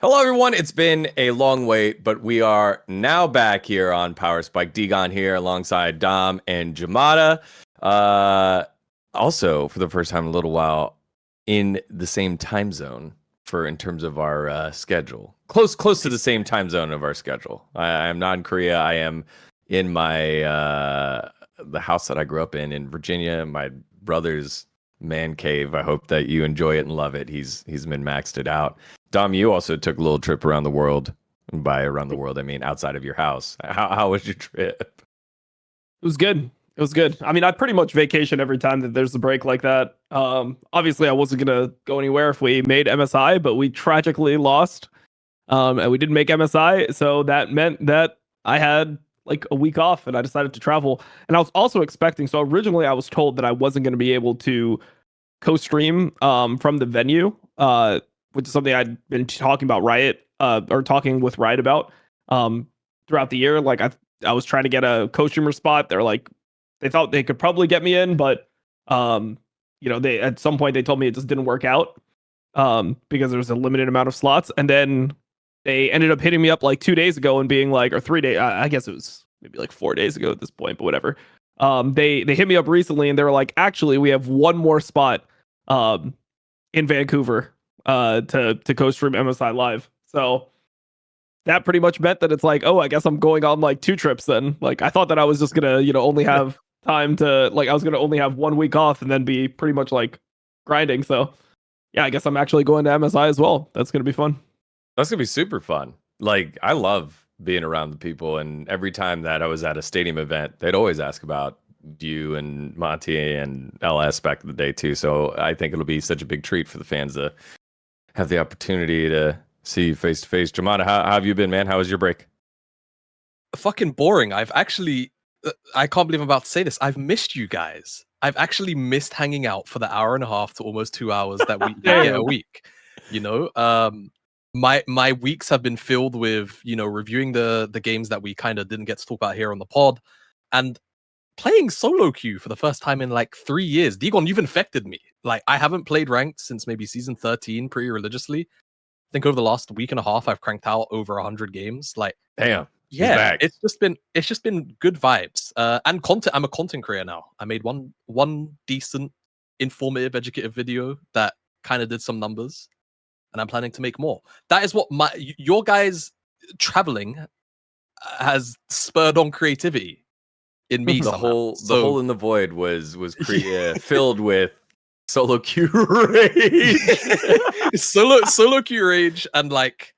Hello, everyone. It's been a long wait, but we are now back here on Power Spike. dGon here alongside Dom and Jamada. Also, for the first time in a little while, in the same time zone in terms of our schedule. Close to the same time zone of our schedule. I am not in Korea. I am in my the house that I grew up in Virginia. My brother's man cave. I hope that you enjoy it and love it. He's been maxed it out. Dom, you also took a little trip around the world. And by around the world, I mean outside of your house. How was your trip? It was good. It was good. I mean, I pretty much vacation every time that there's a break like that. Obviously, I wasn't gonna go anywhere if we made MSI, but we tragically lost, and we didn't make MSI. So that meant that I had like a week off, and I decided to travel. And I was also expecting. So originally, I was told that I wasn't gonna be able to co-stream from the venue, which is something I'd been talking about Riot, or talking with Riot about throughout the year. Like I was trying to get a co-streamer spot. They're like, they thought they could probably get me in, but they at some point they told me it just didn't work out because there was a limited amount of slots. And then they ended up hitting me up like 2 days ago and being like, or 3 days, I guess it was maybe like 4 days ago at this point, but whatever. They hit me up recently and they were like, actually, we have one more spot in Vancouver to co-stream MSI Live. So that pretty much meant that it's like, oh, I guess I'm going on like 2 trips then. Like I thought that I was just gonna, only have time to I was gonna only have 1 week off and then be pretty much like grinding. So yeah, I guess I'm actually going to MSI as well. That's gonna be fun. That's gonna be super fun. Like I love being around the people, and every time that I was at a stadium event, they'd always ask about you and Monty and LS back in the day too. So I think it'll be such a big treat for the fans to have the opportunity to see you face to face. Jamada, how have you been, man? How was your break? Fucking boring. I've actually, I can't believe I'm about to say this. I've missed you guys. I've actually missed hanging out for the hour and a half to almost 2 hours that we get a week. My weeks have been filled with reviewing the games that we kind of didn't get to talk about here on the pod, and playing solo queue for the first time in like 3 years. dGon, you've infected me. Like I haven't played ranked since maybe season 13 pretty religiously. I think over the last week and a half, I've cranked out over 100 games. Like, damn, yeah, it's just been good vibes. And content. I'm a content creator now. I made one decent, informative, educative video that kind of did some numbers, and I'm planning to make more. That is what your guys traveling has spurred on creativity in me. The hole in the void was filled with solo queue rage. solo queue rage, and like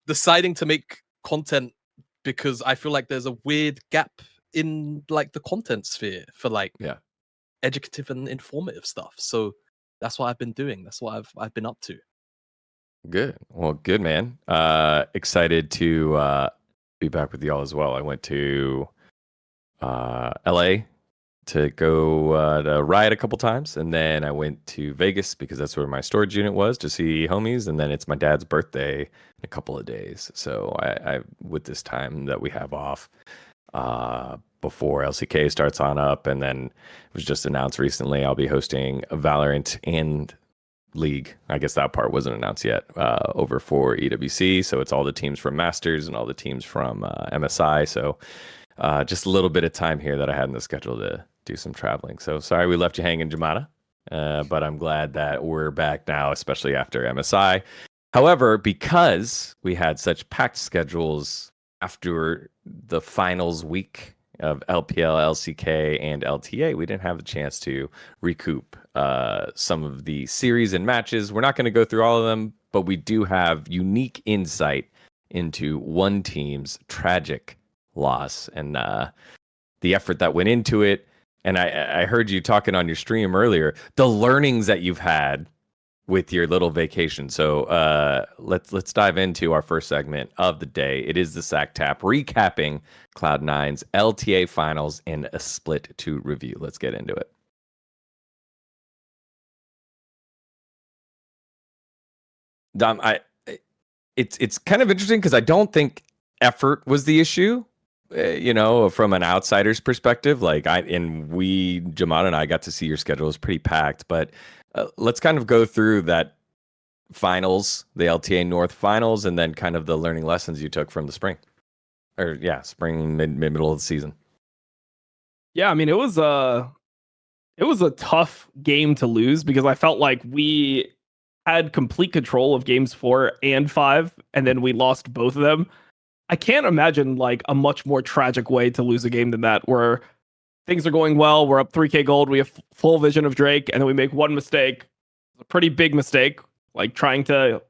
deciding to make content because I feel like there's a weird gap in like the content sphere for like educative and informative stuff. So that's what I've been doing. That's what I've been up to. Good. Well, good, man. Excited to be back with y'all as well. I went to LA to go to Riot a couple times, and then I went to Vegas because that's where my storage unit was to see homies, and then it's my dad's birthday in a couple of days. So I with this time that we have off before LCK starts on up, and then it was just announced recently I'll be hosting a Valorant and League. I guess that part wasn't announced yet over for EWC. So it's all the teams from Masters and all the teams from MSI. So just a little bit of time here that I had in the schedule to do some traveling. So sorry we left you hanging, Jamada, but I'm glad that we're back now, especially after MSI. However, because we had such packed schedules after the finals week of LPL, LCK, and LTA, we didn't have a chance to recoup some of the series and matches. We're not going to go through all of them, but we do have unique insight into one team's tragic loss and the effort that went into it. And I heard you talking on your stream earlier, the learnings that you've had with your little vacation. So let's dive into our first segment of the day. It is the Sack Tap recapping Cloud9's LTA finals in a split 2 review. Let's get into it. Dom, it's kind of interesting because I don't think effort was the issue. From an outsider's perspective, Jamada and I got to see your schedule. It was pretty packed, but let's kind of go through that finals, the LTA North finals, and then kind of the learning lessons you took from the spring, or spring middle of the season. Yeah, I mean, it was a tough game to lose because I felt like we had complete control of games 4 and 5, and then we lost both of them. I can't imagine like a much more tragic way to lose a game than that, where things are going well, we're up 3k gold, we have full vision of Drake, and then we make one mistake, a pretty big mistake, like trying to,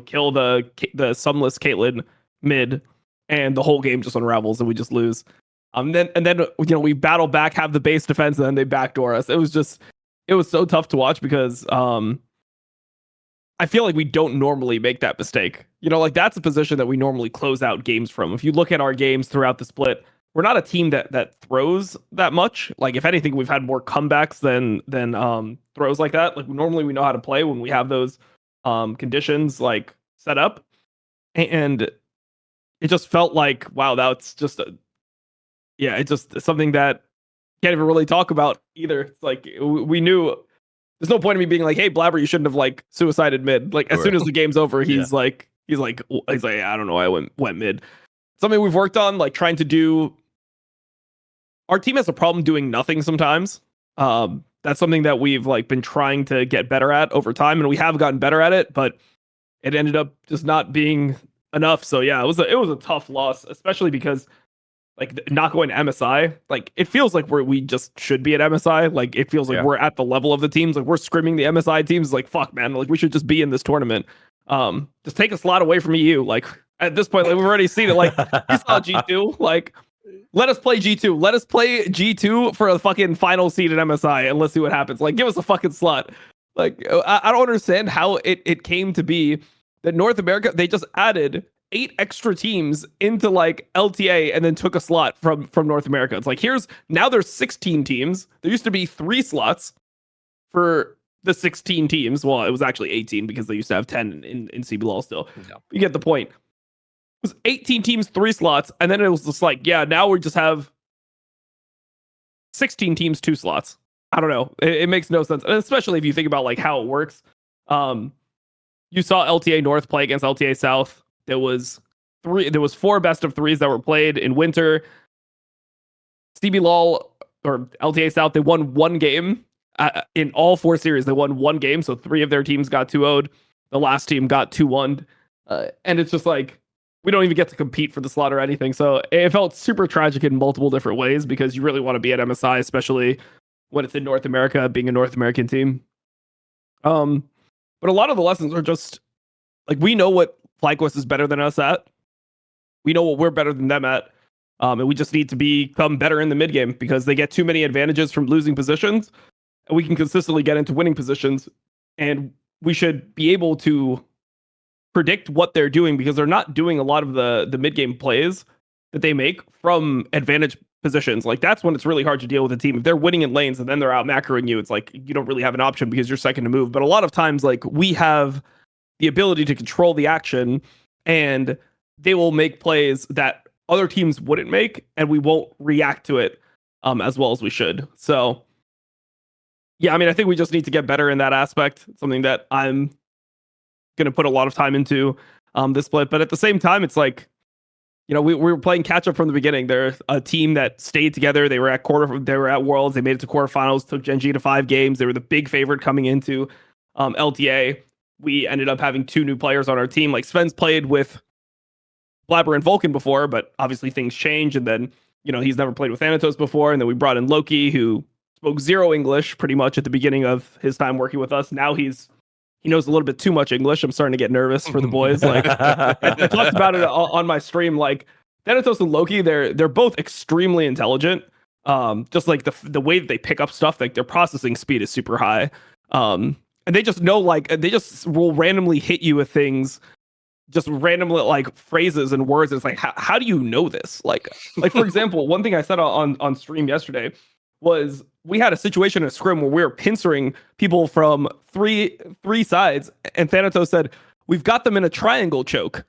kill the sunless Caitlyn mid, and the whole game just unravels and we just lose. Then we battle back, have the base defense, and then they backdoor us. It was so tough to watch because I feel like we don't normally make that mistake. Like that's a position that we normally close out games from. If you look at our games throughout the split, we're not a team that throws that much. Like if anything, we've had more comebacks than throws like that. Like normally we know how to play when we have those conditions like set up, and it just felt like, wow, that's just it's just something that can't even really talk about either. It's like we knew. There's no point in me being like, "Hey, Blabber, you shouldn't have like suicided mid." Like as soon as the game's over, he's like, I don't know, I went mid. Something we've worked on, like trying to do. Our team has a problem doing nothing sometimes. That's something that we've like been trying to get better at over time, and we have gotten better at it, but it ended up just not being enough. So yeah, it was a tough loss, especially because like not going to MSI, like it feels like we just should be at MSI. Like it feels like we're at the level of the teams. Like we're screaming the MSI teams. Like fuck, man. Like we should just be in this tournament. Just take a slot away from EU. Like at this point, like we've already seen it. Like we saw G2. Like let us play G2. Let us play G2 for a fucking final seed at MSI, and let's see what happens. Like give us a fucking slot. Like I don't understand how it came to be that North America, they just added 8 extra teams into like LTA and then took a slot from North America. It's like now there's 16 teams. There used to be 3 slots for the 16 teams. Well, it was actually 18 because they used to have 10 in CBLOL still. Yeah. You get the point. It was 18 teams, 3 slots, and then it was just like, now we just have 16 teams, 2 slots. I don't know. It makes no sense, especially if you think about like how it works. You saw LTA North play against LTA South. There was 4 best of 3s that were played in winter. CBLOL or LTA South, they won 1 game in all 4 series. They won 1 game, so 3 of their teams got 2-0'd. The last team got 2-1'd. And it's just like we don't even get to compete for the slot or anything. So it felt super tragic in multiple different ways because you really want to be at MSI, especially when it's in North America, being a North American team. But a lot of the lessons are just like we know what FlyQuest is better than us at. We know what we're better than them at. And we just need to become better in the mid game because they get too many advantages from losing positions, and we can consistently get into winning positions. And we should be able to predict what they're doing because they're not doing a lot of the mid game plays that they make from advantage positions. Like that's when it's really hard to deal with a team. If they're winning in lanes and then they're out macroing you, it's like you don't really have an option because you're second to move. But a lot of times, like we have the ability to control the action, and they will make plays that other teams wouldn't make, and we won't react to it as well as we should. So, yeah, I mean, I think we just need to get better in that aspect. It's something that I'm going to put a lot of time into this split. But at the same time, it's like, we were playing catch up from the beginning. They're a team that stayed together. They were at Worlds. They made it to quarterfinals, took Gen G to 5 games. They were the big favorite coming into LTA. We ended up having 2 new players on our team. Like Sven's played with Blabber and Vulcan before, but obviously things change. And then, he's never played with Thanatos before. And then we brought in Loki, who spoke 0 English pretty much at the beginning of his time working with us. Now he knows a little bit too much English. I'm starting to get nervous for the boys. Like I talked about it on my stream. Like Thanatos and Loki, they're both extremely intelligent. Just like the way that they pick up stuff, like their processing speed is super high. And they just know, like, they just will randomly hit you with things, just randomly, like, phrases and words. It's like, how do you know this? Like for example, one thing I said on stream yesterday was we had a situation in a scrim where we were pincering people from three sides, and Thanatos said, "We've got them in a triangle choke." And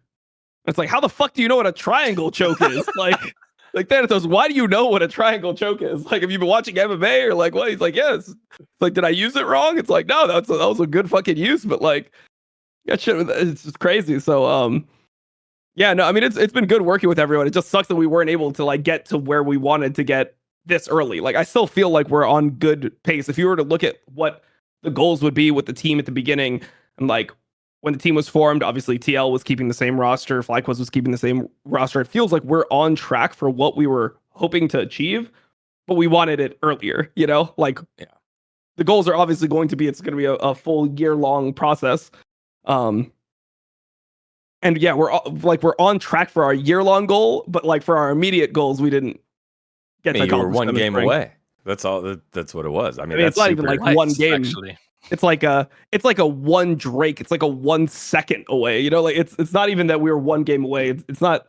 it's like, how the fuck do you know what a triangle choke is? Like Thanatos, why do you know what a triangle choke is? Like, have you been watching MMA or like what? He's like, yes. It's like, did I use it wrong? It's like, no, that was a good fucking use. But like, Yeah, shit, it's just crazy. So yeah, no, I mean it's been good working with everyone. It just sucks that we weren't able to like get to where we wanted to get this early. Like I still feel like we're on good pace. If you were to look at what the goals would be with the team at the beginning, and like when the team was formed, obviously TL was keeping the same roster, FlyQuest was keeping the same roster. It feels like we're on track for what we were hoping to achieve, but we wanted it earlier, you know? Like the goals are obviously going to be, it's going to be a full year long process. And yeah, we're on track for our year long goal, but like for our immediate goals, we didn't get to You were accomplish one them in game spring. away. That's all. That's what it was. I mean, it's not even like one game. Actually. It's like a one Drake. It's like a 1 second away. You know, like it's not even that we were one game away. It's not.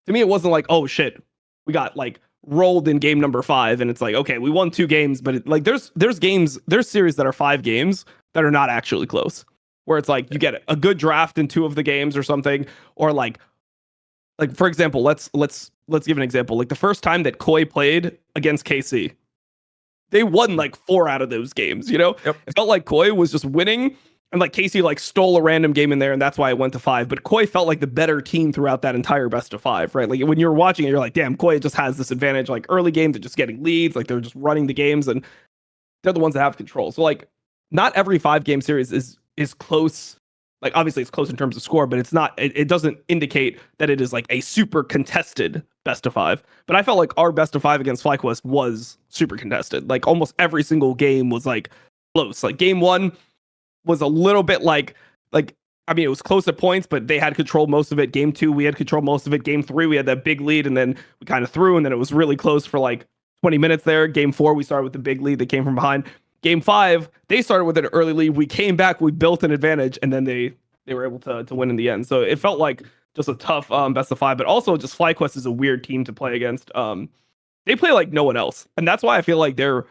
To me, it wasn't like, oh shit, we got like rolled in game number 5, and it's like, okay, we won 2 games, but like there's series that are 5 games that are not actually close, where it's like you get a good draft in 2 of the games or something, or like for example, let's give an example. Like the first time that Koi played against KC, they won like 4 out of those games, you know? Yep. It felt like Koi was just winning, and like KC like stole a random game in there, and that's why it went to 5. But Koi felt like the better team throughout that entire best of 5, right? Like when you're watching it, you're like, damn, Koi just has this advantage. Like early games, they're just getting leads, like they're just running the games, and they're the ones that have control. So like not every 5-game series is close. Like obviously it's close in terms of score, but it's not. It doesn't indicate that it is like a super contested best of 5. But I felt like our best of 5 against FlyQuest was super contested. Like almost every single game was like close. Like game 1 was a little bit like I mean it was close at points, but they had control most of it. Game 2 we had control most of it. Game 3 we had that big lead, and then we kind of threw, and then it was really close for like 20 minutes there. Game 4 we started with the big lead that came from behind. Game 5 they started with an early lead. We came back, we built an advantage, and then they were able to win in the end. So it felt like just a tough best of 5, but also just FlyQuest is a weird team to play against. They play like no one else, and that's why I feel like they're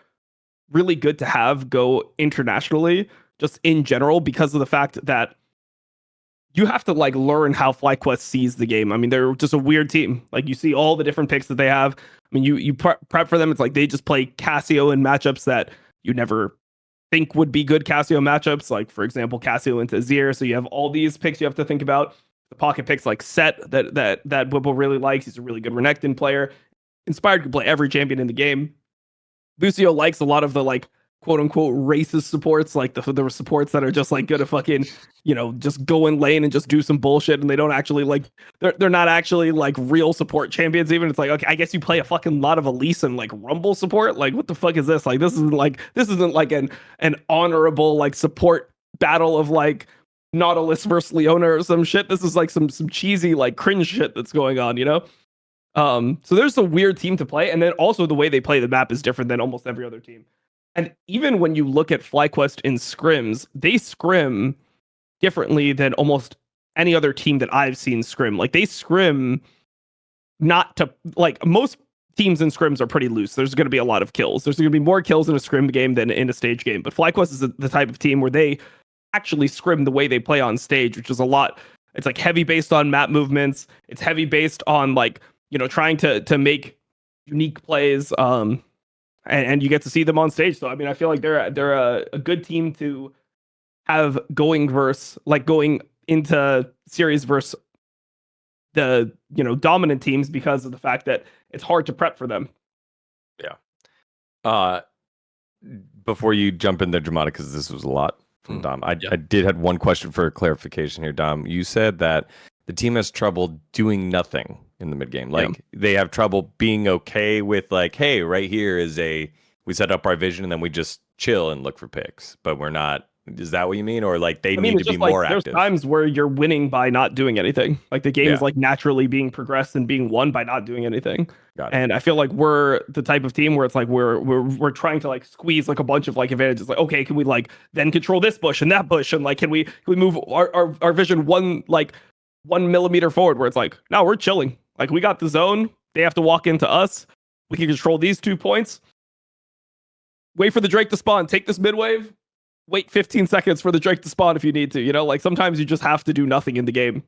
really good to have go internationally, just in general, because of the fact that you have to like learn how FlyQuest sees the game. I mean, they're just a weird team. Like you see all the different picks that they have. I mean, you prep for them. It's like they just play Cassio in matchups that you never think would be good Cassio matchups. Like for example, Cassio into Azir. So you have all these picks you have to think about. The pocket picks like Set that Whipple really likes. He's a really good Renekton player. Inspired can play every champion in the game. Lucio likes a lot of the like quote unquote racist supports, like the supports that are just like gonna fucking, you know, just go in lane and just do some bullshit, and they don't actually like they're not actually like real support champions even. It's like, okay, I guess you play a fucking lot of Elise and like Rumble support. Like what the fuck is this? Like this isn't like an honorable like support battle of like Nautilus versus Leona or some shit. This is like some cheesy like cringe shit that's going on, you know? So there's a weird team to play, and then also the way they play the map is different than almost every other team. And even when you look at FlyQuest in scrims, they scrim differently than almost any other team that I've seen scrim. Like they scrim not to like most teams in scrims are pretty loose. There's going to be a lot of kills. There's going to be more kills in a scrim game than in a stage game. But FlyQuest is the type of team where they actually scrim the way they play on stage, which is a lot. It's like heavy based on map movements. It's heavy based on like, you know, trying to make unique plays. And you get to see them on stage. So I mean, I feel like they're a good team to have going into series versus the, you know, dominant teams, because of the fact that it's hard to prep for them. Yeah. Before you jump in there, Jamada, because this was a lot from Dom, I did have one question for clarification here, Dom. You said that the team has trouble doing nothing in the mid game. Like they have trouble being okay with like, hey, right here is we set up our vision and then we just chill and look for picks, but we're not. Is that what you mean? Or like they need to be more active? There's times where you're winning by not doing anything. Like the game is like naturally being progressed and being won by not doing anything. Got it. And I feel like we're the type of team where it's like we're trying to like squeeze like a bunch of like advantages. Like, okay, can we like then control this bush and that bush, and like can we move our vision 1 millimeter forward, where it's like, no, we're chilling. Like we got the zone. They have to walk into us. We can control these 2 points. Wait for the Drake to spawn. Take this mid wave. Wait 15 seconds for the Drake to spawn if you need to. You know, like sometimes you just have to do nothing in the game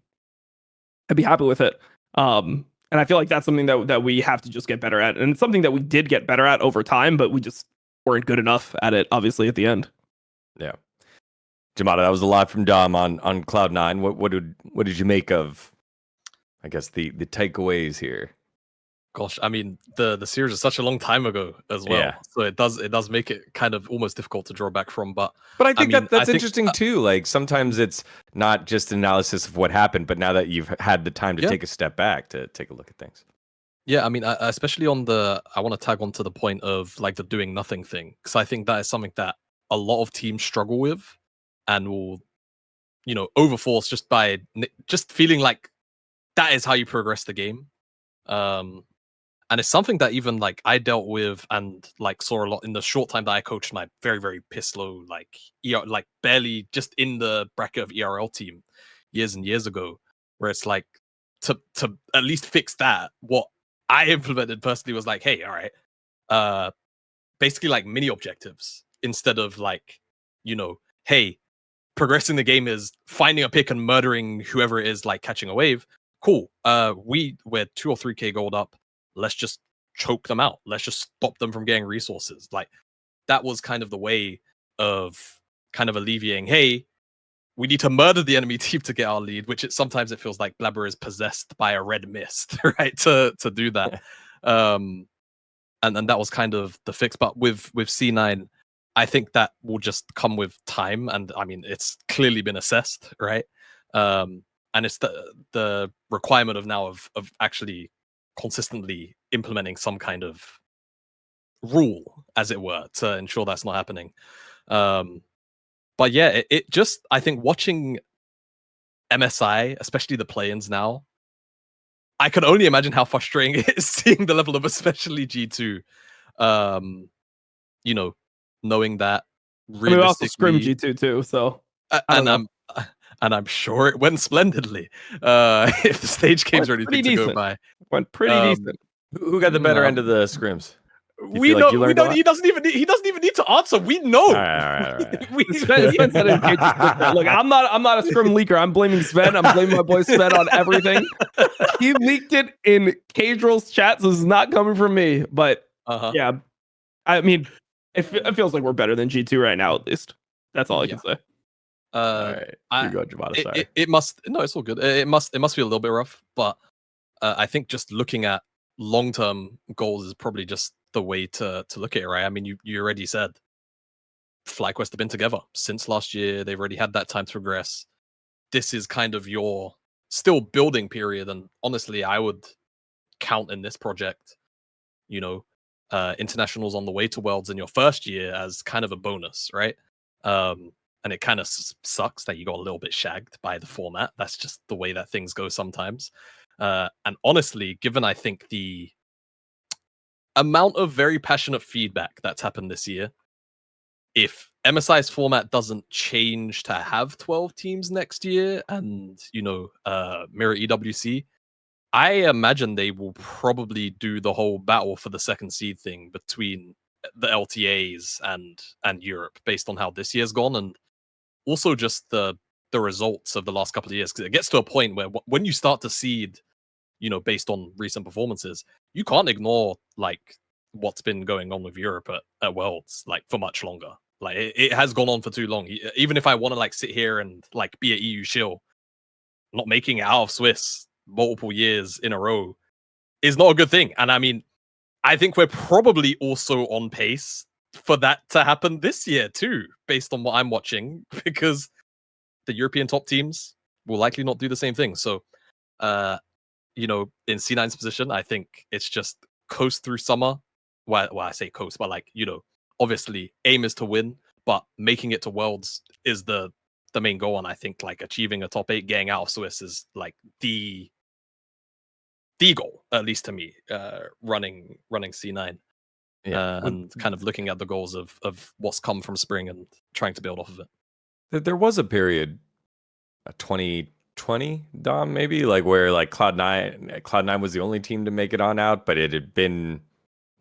and be happy with it. And I feel like that's something that we have to just get better at. And it's something that we did get better at over time, but we just weren't good enough at it, obviously, at the end. Yeah. Jamada, that was a lot from Dom on Cloud9. What did you make of, I guess, the takeaways here? Gosh, I mean, the series is such a long time ago as well, Yeah. so it does make it kind of almost difficult to draw back from. But I think mean, that's interesting too. Like sometimes it's not just analysis of what happened, but now that you've had the time to take a step back to take a look at things. Yeah, I mean, especially on I want to tag on to the point of like the doing nothing thing, because I think that is something that a lot of teams struggle with, and will, overforce just by just feeling like that is how you progress the game. And it's something that even like I dealt with and like saw a lot in the short time that I coached my very, very piss low, like like barely just in the bracket of ERL team years and years ago, where it's like to at least fix that, what I implemented personally was like, hey, all right, basically like mini objectives instead of like, hey, progressing the game is finding a pick and murdering whoever it is, like catching a wave. Cool. We're 2 or 3k gold up. Let's just choke them out. Let's just stop them from getting resources. Like that was kind of the way of kind of alleviating, hey, we need to murder the enemy team to get our lead, which sometimes it feels like Blabber is possessed by a red mist, right? To do that. And that was kind of the fix. But with C9, I think that will just come with time. And I mean, it's clearly been assessed, right? And it's the requirement of now of actually consistently implementing some kind of rule, as it were, to ensure that's not happening. But yeah, it just, I think watching MSI, especially the play-ins now, I can only imagine how frustrating it is seeing the level of especially G2. Knowing that realistically, I mean, we also scrim G2 too, so and I'm sure it went splendidly. If the stage game's or anything to go by, went pretty decent. Who got the better end of the scrims? We know. We know. He doesn't even need to answer. We know. All right. Sven said it in Cage's. Look, I'm not a scrim leaker. I'm blaming Sven. I'm blaming my boy Sven on everything. He leaked it in Cage Roll's chat, so this is not coming from me. But yeah, I mean, it feels like we're better than G2 right now, at least. That's all I can say. All right. You go, Jamada. Sorry. It must. No, it's all good. It must be a little bit rough, but I think just looking at long-term goals is probably just the way to look at it, right? I mean, you already said FlyQuest have been together since last year. They've already had that time to progress. This is kind of your still building period, and honestly, I would count in this project, internationals on the way to Worlds in your first year as kind of a bonus, right? And it kind of sucks that you got a little bit shagged by the format. That's just the way that things go sometimes. And honestly, given I think the amount of very passionate feedback that's happened this year, if MSI's format doesn't change to have 12 teams next year and, mirror EWC, I imagine they will probably do the whole battle for the second seed thing between the LTAs and Europe based on how this year's gone, and also just the results of the last couple of years, because it gets to a point where when you start to seed, based on recent performances, you can't ignore like what's been going on with Europe at Worlds like for much longer. Like it has gone on for too long. Even if I want to like sit here and like be a EU shill, not making it out of Swiss multiple years in a row is not a good thing. And I mean, I think we're probably also on pace for that to happen this year too, based on what I'm watching, because the European top teams will likely not do the same thing. So, in C9's position, I think it's just coast through summer. Well, I say coast, but like, obviously aim is to win, but making it to Worlds is the main goal. And I think like achieving a top 8, getting out of Swiss is like the goal, at least to me, running C9. And kind of looking at the goals of what's come from spring and trying to build off of it. There was a period, 2020, Dom, maybe, like where like Cloud9 was the only team to make it on out, but it had been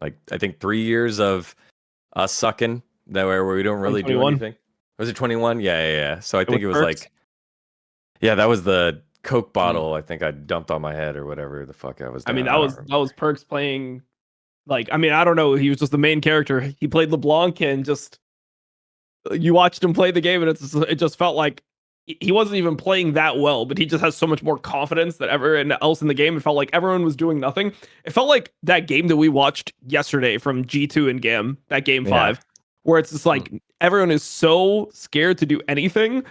like I think 3 years of us sucking that where we don't really do anything. Was it 21? Yeah. So I think it was Perks. Like, yeah, that was the Coke bottle. I think I dumped on my head or whatever the fuck I was doing. I mean, that was Perks playing. Like, I mean, I don't know. He was just the main character. He played LeBlanc and just you watched him play the game, and it just felt like he wasn't even playing that well, but he just has so much more confidence than everyone else in the game. It felt like everyone was doing nothing. It felt like that game that we watched yesterday from G2 and GAM, that game 5, where it's just like everyone is so scared to do anything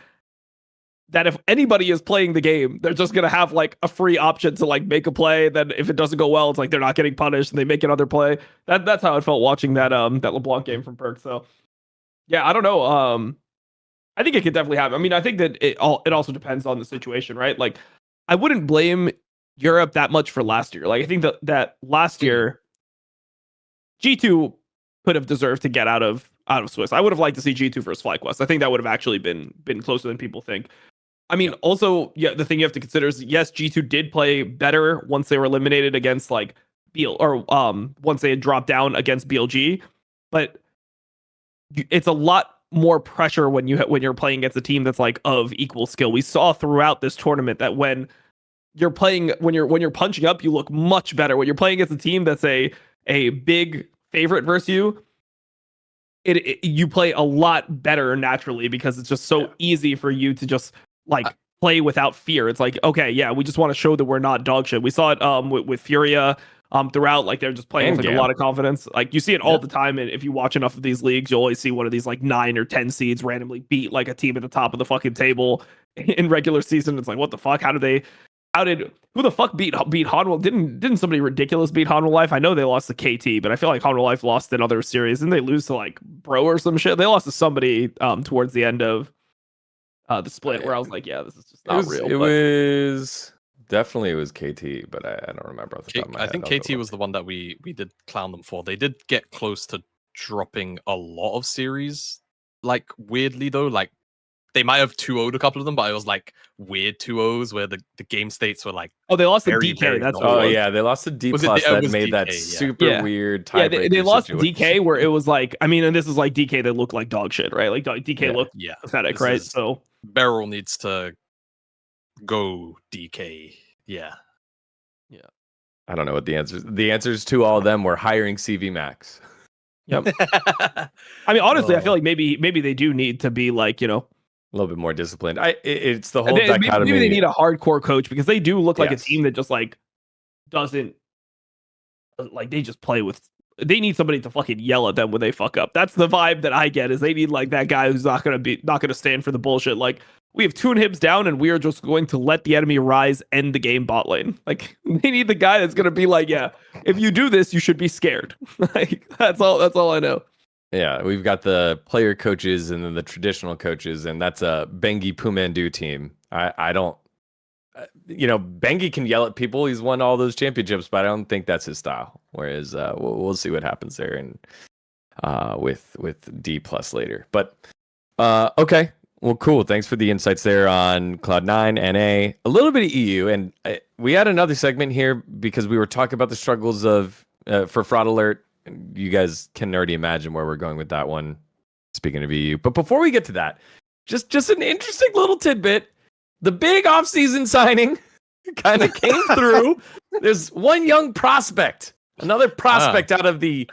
that if anybody is playing the game, they're just gonna have like a free option to like make a play. Then if it doesn't go well, it's like they're not getting punished and they make another play. That's how it felt watching that LeBlanc game from Perk. So yeah, I don't know. I think it could definitely happen. I mean, I think that it also depends on the situation, right? Like, I wouldn't blame Europe that much for last year. Like, I think that last year G2 could have deserved to get out of Swiss. I would have liked to see G2 versus FlyQuest. I think that would have actually been closer than people think. I mean, also, yeah, the thing you have to consider is yes, G2 did play better once they were eliminated against like once they had dropped down against BLG, but it's a lot more pressure when you're playing against a team that's like of equal skill. We saw throughout this tournament that when you're punching up, you look much better. When you're playing against a team that's a big favorite versus you, you play a lot better naturally because it's just so easy for you to just like play without fear. It's like, okay, yeah, we just want to show that we're not dog shit. We saw it with Furia throughout, like they're just playing with like, a lot of confidence. Like you see it all the time, and if you watch enough of these leagues, you'll always see one of these like 9 or 10 seeds randomly beat like a team at the top of the fucking table in regular season. It's like, what the fuck? Who the fuck beat Hanwha? Didn't somebody ridiculous beat Hanwha Life? I know they lost to KT, but I feel like Hanwha Life lost in other series. Didn't they lose to like Bro or some shit? They lost to somebody towards the end of the split, where I was like, yeah, this is just not real. It was definitely KT, but I don't remember off the top of my head. I think KT was the one that we did clown them for. They did get close to dropping a lot of series, like weirdly though, like they might have 2-0'd a couple of them, but it was like weird 2-0s where the game states were like, oh, they lost to DK. That's yeah, they lost to D plus. That made DK, that super weird tiebreaker. Yeah, they lost to DK where it was like, I mean, and this is like DK that looked like dog shit, right? Like DK looked pathetic, right? So Beryl needs to go DK. Yeah. I don't know what the answers. The answers to all of them were hiring CV Max. Yep. I mean, honestly, I feel like maybe they do need to be like, a little bit more disciplined. It's the whole dichotomy. Maybe they need a hardcore coach because they do look like a team that just like doesn't like they just play with. They need somebody to fucking yell at them when they fuck up. That's the vibe that I get. Is they need like that guy who's not gonna stand for the bullshit. Like we have 2 inhibs down and we are just going to let the enemy rise, end the game bot lane. Like they need the guy that's gonna be like, yeah, if you do this, you should be scared. Like that's all I know. Yeah, we've got the player coaches and then the traditional coaches, and that's a Bengi Pumandu team. I don't, Bengi can yell at people. He's won all those championships, but I don't think that's his style. Whereas we'll see what happens there and with D plus later. But okay, well, cool. Thanks for the insights there on Cloud9, NA, a little bit of EU, and we had another segment here because we were talking about the struggles of for Fraud Alert. You guys can already imagine where we're going with that one. Speaking of EU, but before we get to that, just an interesting little tidbit. The big offseason signing kind of came through. There's one young prospect, another prospect out of the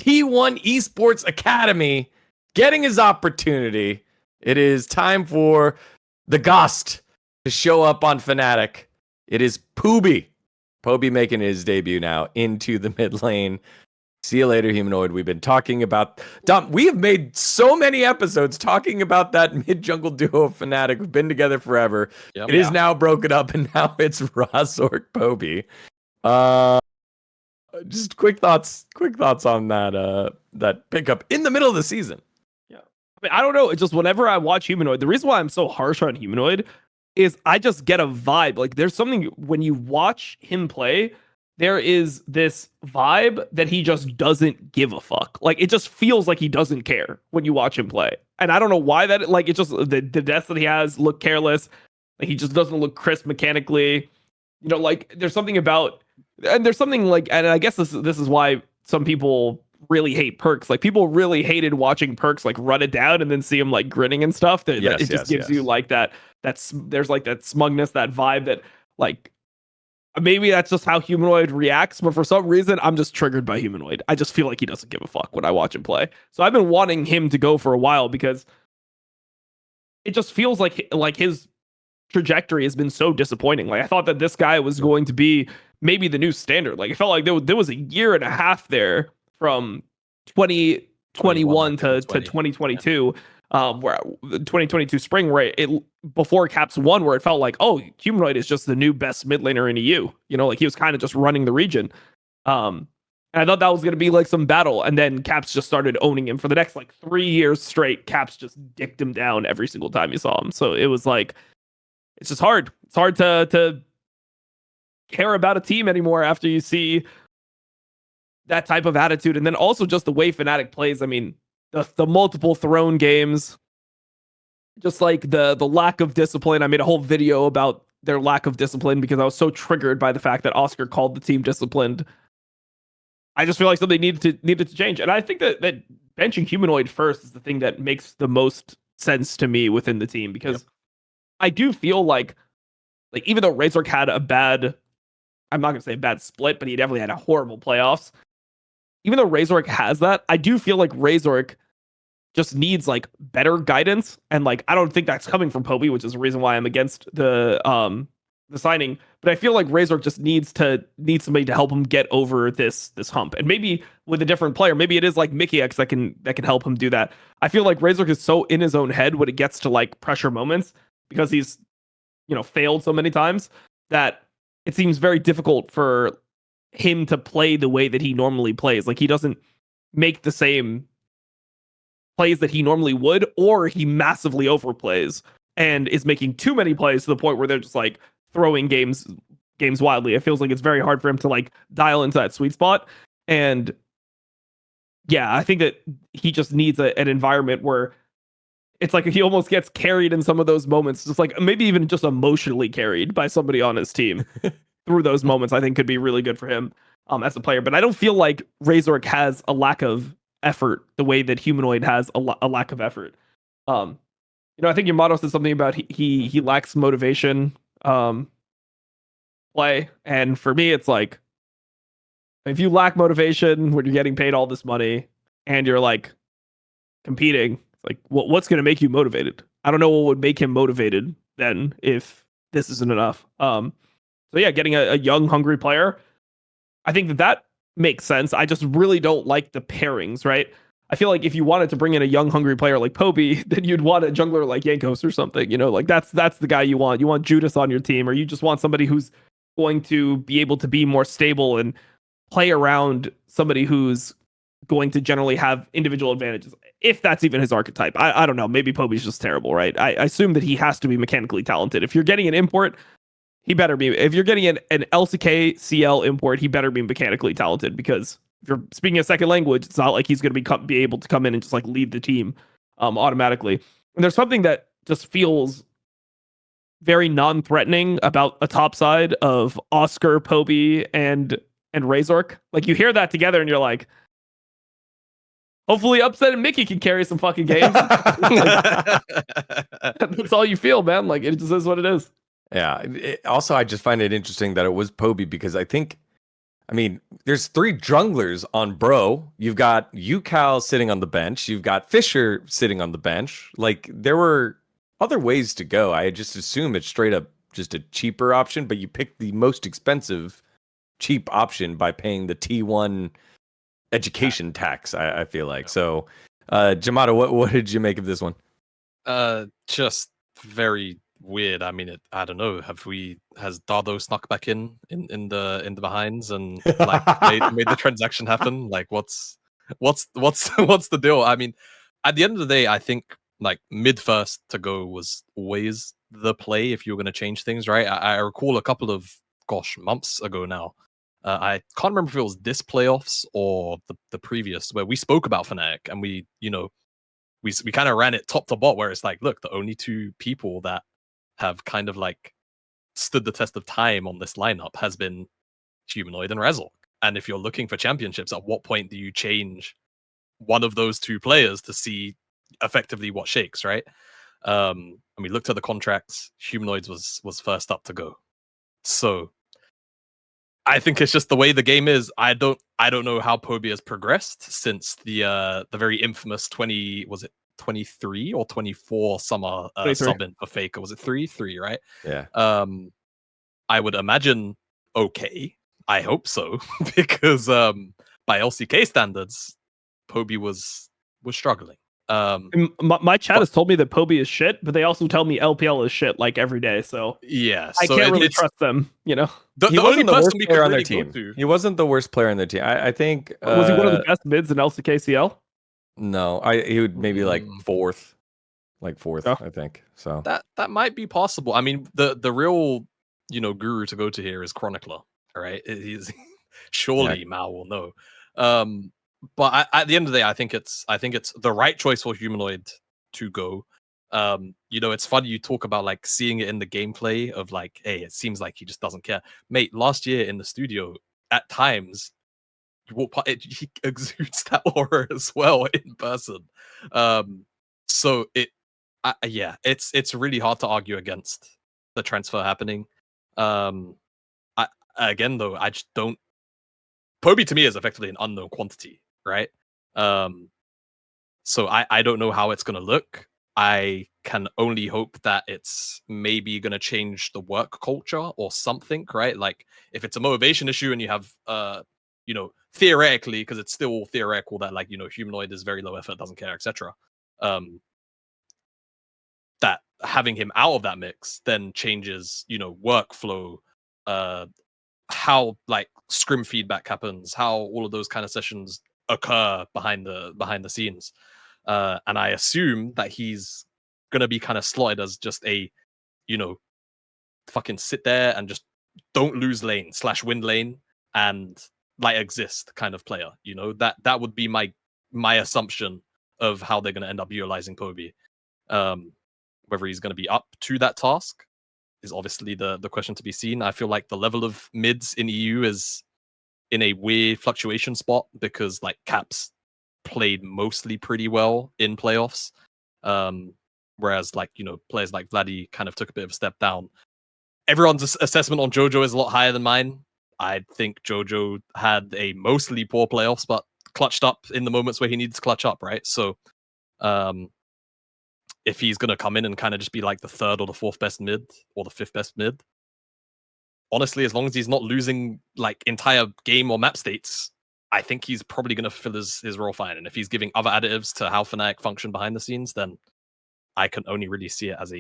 T1 Esports Academy getting his opportunity. It is time for the Ghost to show up on Fnatic. It is Poby. Poby making his debut now into the mid lane. See you later, Humanoid. We've been talking about... Dom, we have made so many episodes talking about that mid-jungle duo of Fnatic. We've been together forever. Yep, it is now broken up, and now it's Razork Poby. Just quick thoughts on that pickup in the middle of the season. Yeah. I mean, I don't know. It's just whenever I watch Humanoid, the reason why I'm so harsh on Humanoid is I just get a vibe. Like, there's something... When you watch him play... There is this vibe that he just doesn't give a fuck. Like, it just feels like he doesn't care when you watch him play. And I don't know why that, like, it's just the deaths that he has look careless. Like, he just doesn't look crisp mechanically. Like, there's something about, and there's something like, and I guess this is why some people really hate Perks. Like, people really hated watching Perks, like, run it down and then see him, like, grinning and stuff. It just gives you, like, there's, like, that smugness, that vibe that, like, maybe that's just how Humanoid reacts, but for some reason, I'm just triggered by Humanoid. I just feel like he doesn't give a fuck when I watch him play. So I've been wanting him to go for a while because it just feels like his trajectory has been so disappointing. Like I thought that this guy was going to be maybe the new standard. Like it felt like there was a year and a half there from 2021 to 2022, where the 2022 spring, where it before Caps 1, where it felt like, oh, Humanoid is just the new best mid laner in EU. You know, like he was kind of just running the region. And I thought that was going to be like some battle. And then Caps just started owning him for the next like 3 years straight. Caps just dicked him down every single time you saw him. So it was like, it's just hard. It's hard to care about a team anymore after you see that type of attitude. And then also just the way Fnatic plays. I mean, the multiple throne games, just like the lack of discipline. I made a whole video about their lack of discipline because I was so triggered by the fact that Oscar called the team disciplined. I just feel like something needed to change. And I think that benching Humanoid first is the thing that makes the most sense to me within the team, because I do feel like even though Razork had a bad, I'm not going to say a bad split, but he definitely had a horrible playoffs. Even though Razork has that, I do feel like Razork just needs like better guidance. And like, I don't think that's coming from Poby, which is the reason why I'm against the signing. But I feel like Razork just needs somebody to help him get over this hump. And maybe with a different player, maybe it is like Mickey X that can help him do that. I feel like Razork is so in his own head when it gets to like pressure moments, because he's, you know, failed so many times, that it seems very difficult for him to play the way that he normally plays. Like he doesn't make the same plays that he normally would, or he massively overplays and is making too many plays to the point where they're just like throwing games wildly. It feels like it's very hard for him to like dial into that sweet spot. And yeah, I think that he just needs an environment where it's like he almost gets carried in some of those moments, just like maybe even just emotionally carried by somebody on his team through those moments. I think could be really good for him as a player. But I don't feel like Razork has a lack of effort the way that Humanoid has a lack of effort. You know, I think Yamato said something about he lacks motivation play, and for me, it's like, if you lack motivation when you're getting paid all this money and you're like competing, like what's going to make you motivated? I don't know what would make him motivated then if this isn't enough. So yeah, getting a young, hungry player, I think that makes sense. I just really don't like the pairings, right? I feel like if you wanted to bring in a young, hungry player like Poby, then you'd want a jungler like Yankos or something. You know, like that's the guy you want. You want Judas on your team, or you just want somebody who's going to be able to be more stable and play around somebody who's going to generally have individual advantages, if that's even his archetype. I don't know. Maybe Poby's just terrible, right? I assume that he has to be mechanically talented. If you're getting an import, he better be. If you're getting an LCK CL import, he better be mechanically talented, because if you're speaking a second language, it's not like he's going to be able to come in and just like lead the team automatically. And there's something that just feels very non-threatening about a top side of Oscar, Poby, and Razork. Like you hear that together and you're like, hopefully Upset and Mickey can carry some fucking games. Like, that's all you feel, man. Like it just is what it is. Yeah. Also, I just find it interesting that it was Poby, because I mean, there's 3 junglers on Bro. You've got UCal sitting on the bench. You've got Fisher sitting on the bench. Like, there were other ways to go. I just assume it's straight up just a cheaper option, but you picked the most expensive cheap option by paying the T1 education tax, I feel like. So, Jamada, what did you make of this one? Just very weird. I mean, I don't know. Has Dardo snuck back in the behinds and like made the transaction happen? Like, what's the deal? I mean, at the end of the day, I think like mid first to go was always the play if you were going to change things, right? I recall a couple of months ago now. I can't remember if it was this playoffs or the previous, where we spoke about Fnatic and we kind of ran it top to bottom, where it's like, look, the only 2 people that have kind of like stood the test of time on this lineup has been Humanoid and Razork. And if you're looking for championships, at what point do you change one of those 2 players to see effectively what shakes, right? And we looked at the contracts. Humanoids was first up to go. So I think it's just the way the game is. I don't know how Poby has progressed since the very infamous 23 or 24 summer 23. sub in for Faker. Was it 3, right? Yeah. I would imagine okay. I hope so because by LCK standards, Poby was struggling. My chat has told me that Poby is shit, but they also tell me LPL is shit like every day. So yeah, I so can't really trust them. You know, The only wasn't the person worst we player could on their really go team. to. He wasn't the worst player on their team. I think. was he one of the best mids in LCKCL? No, he would maybe like fourth, Oh. I think. So That might be possible. I mean, the real guru to go to here is Chronicler. All right, he's surely Mao will know. But at the end of the day, I think it's the right choice for Humanoid to go. It's funny you talk about like seeing it in the gameplay of like, hey, it seems like he just doesn't care, mate. Last year in the studio, at times, he exudes that aura as well in person. So it's really hard to argue against the transfer happening. Again, though, I just don't. Poby to me is effectively an unknown quantity, right? So I don't know how it's going to look. I can only hope that it's maybe going to change the work culture or something, right? Like if it's a motivation issue and you have, theoretically, because it's still theoretical that like, Humanoid is very low effort, doesn't care, etc. That having him out of that mix then changes, workflow, how like scrim feedback happens, how all of those kind of sessions occur behind the scenes. And I assume that he's gonna be kind of slotted as just a, fucking sit there and just don't lose lane / win lane and like exist kind of player. That would be my assumption of how they're gonna end up utilizing Poby. Whether he's gonna be up to that task is obviously the question to be seen. I feel like the level of mids in EU is in a weird fluctuation spot because like Caps played mostly pretty well in playoffs, whereas like players like Vladdy kind of took a bit of a step down. Everyone's assessment on Jojo is a lot higher than mine. I think Jojo had a mostly poor playoffs, but clutched up in the moments where he needed to clutch up, right? So if he's going to come in and kind of just be like the third or the fourth best mid or the fifth best mid, honestly, as long as he's not losing like entire game or map states, I think he's probably going to fill his role fine. And if he's giving other additives to how Fnatic function behind the scenes, then I can only really see it as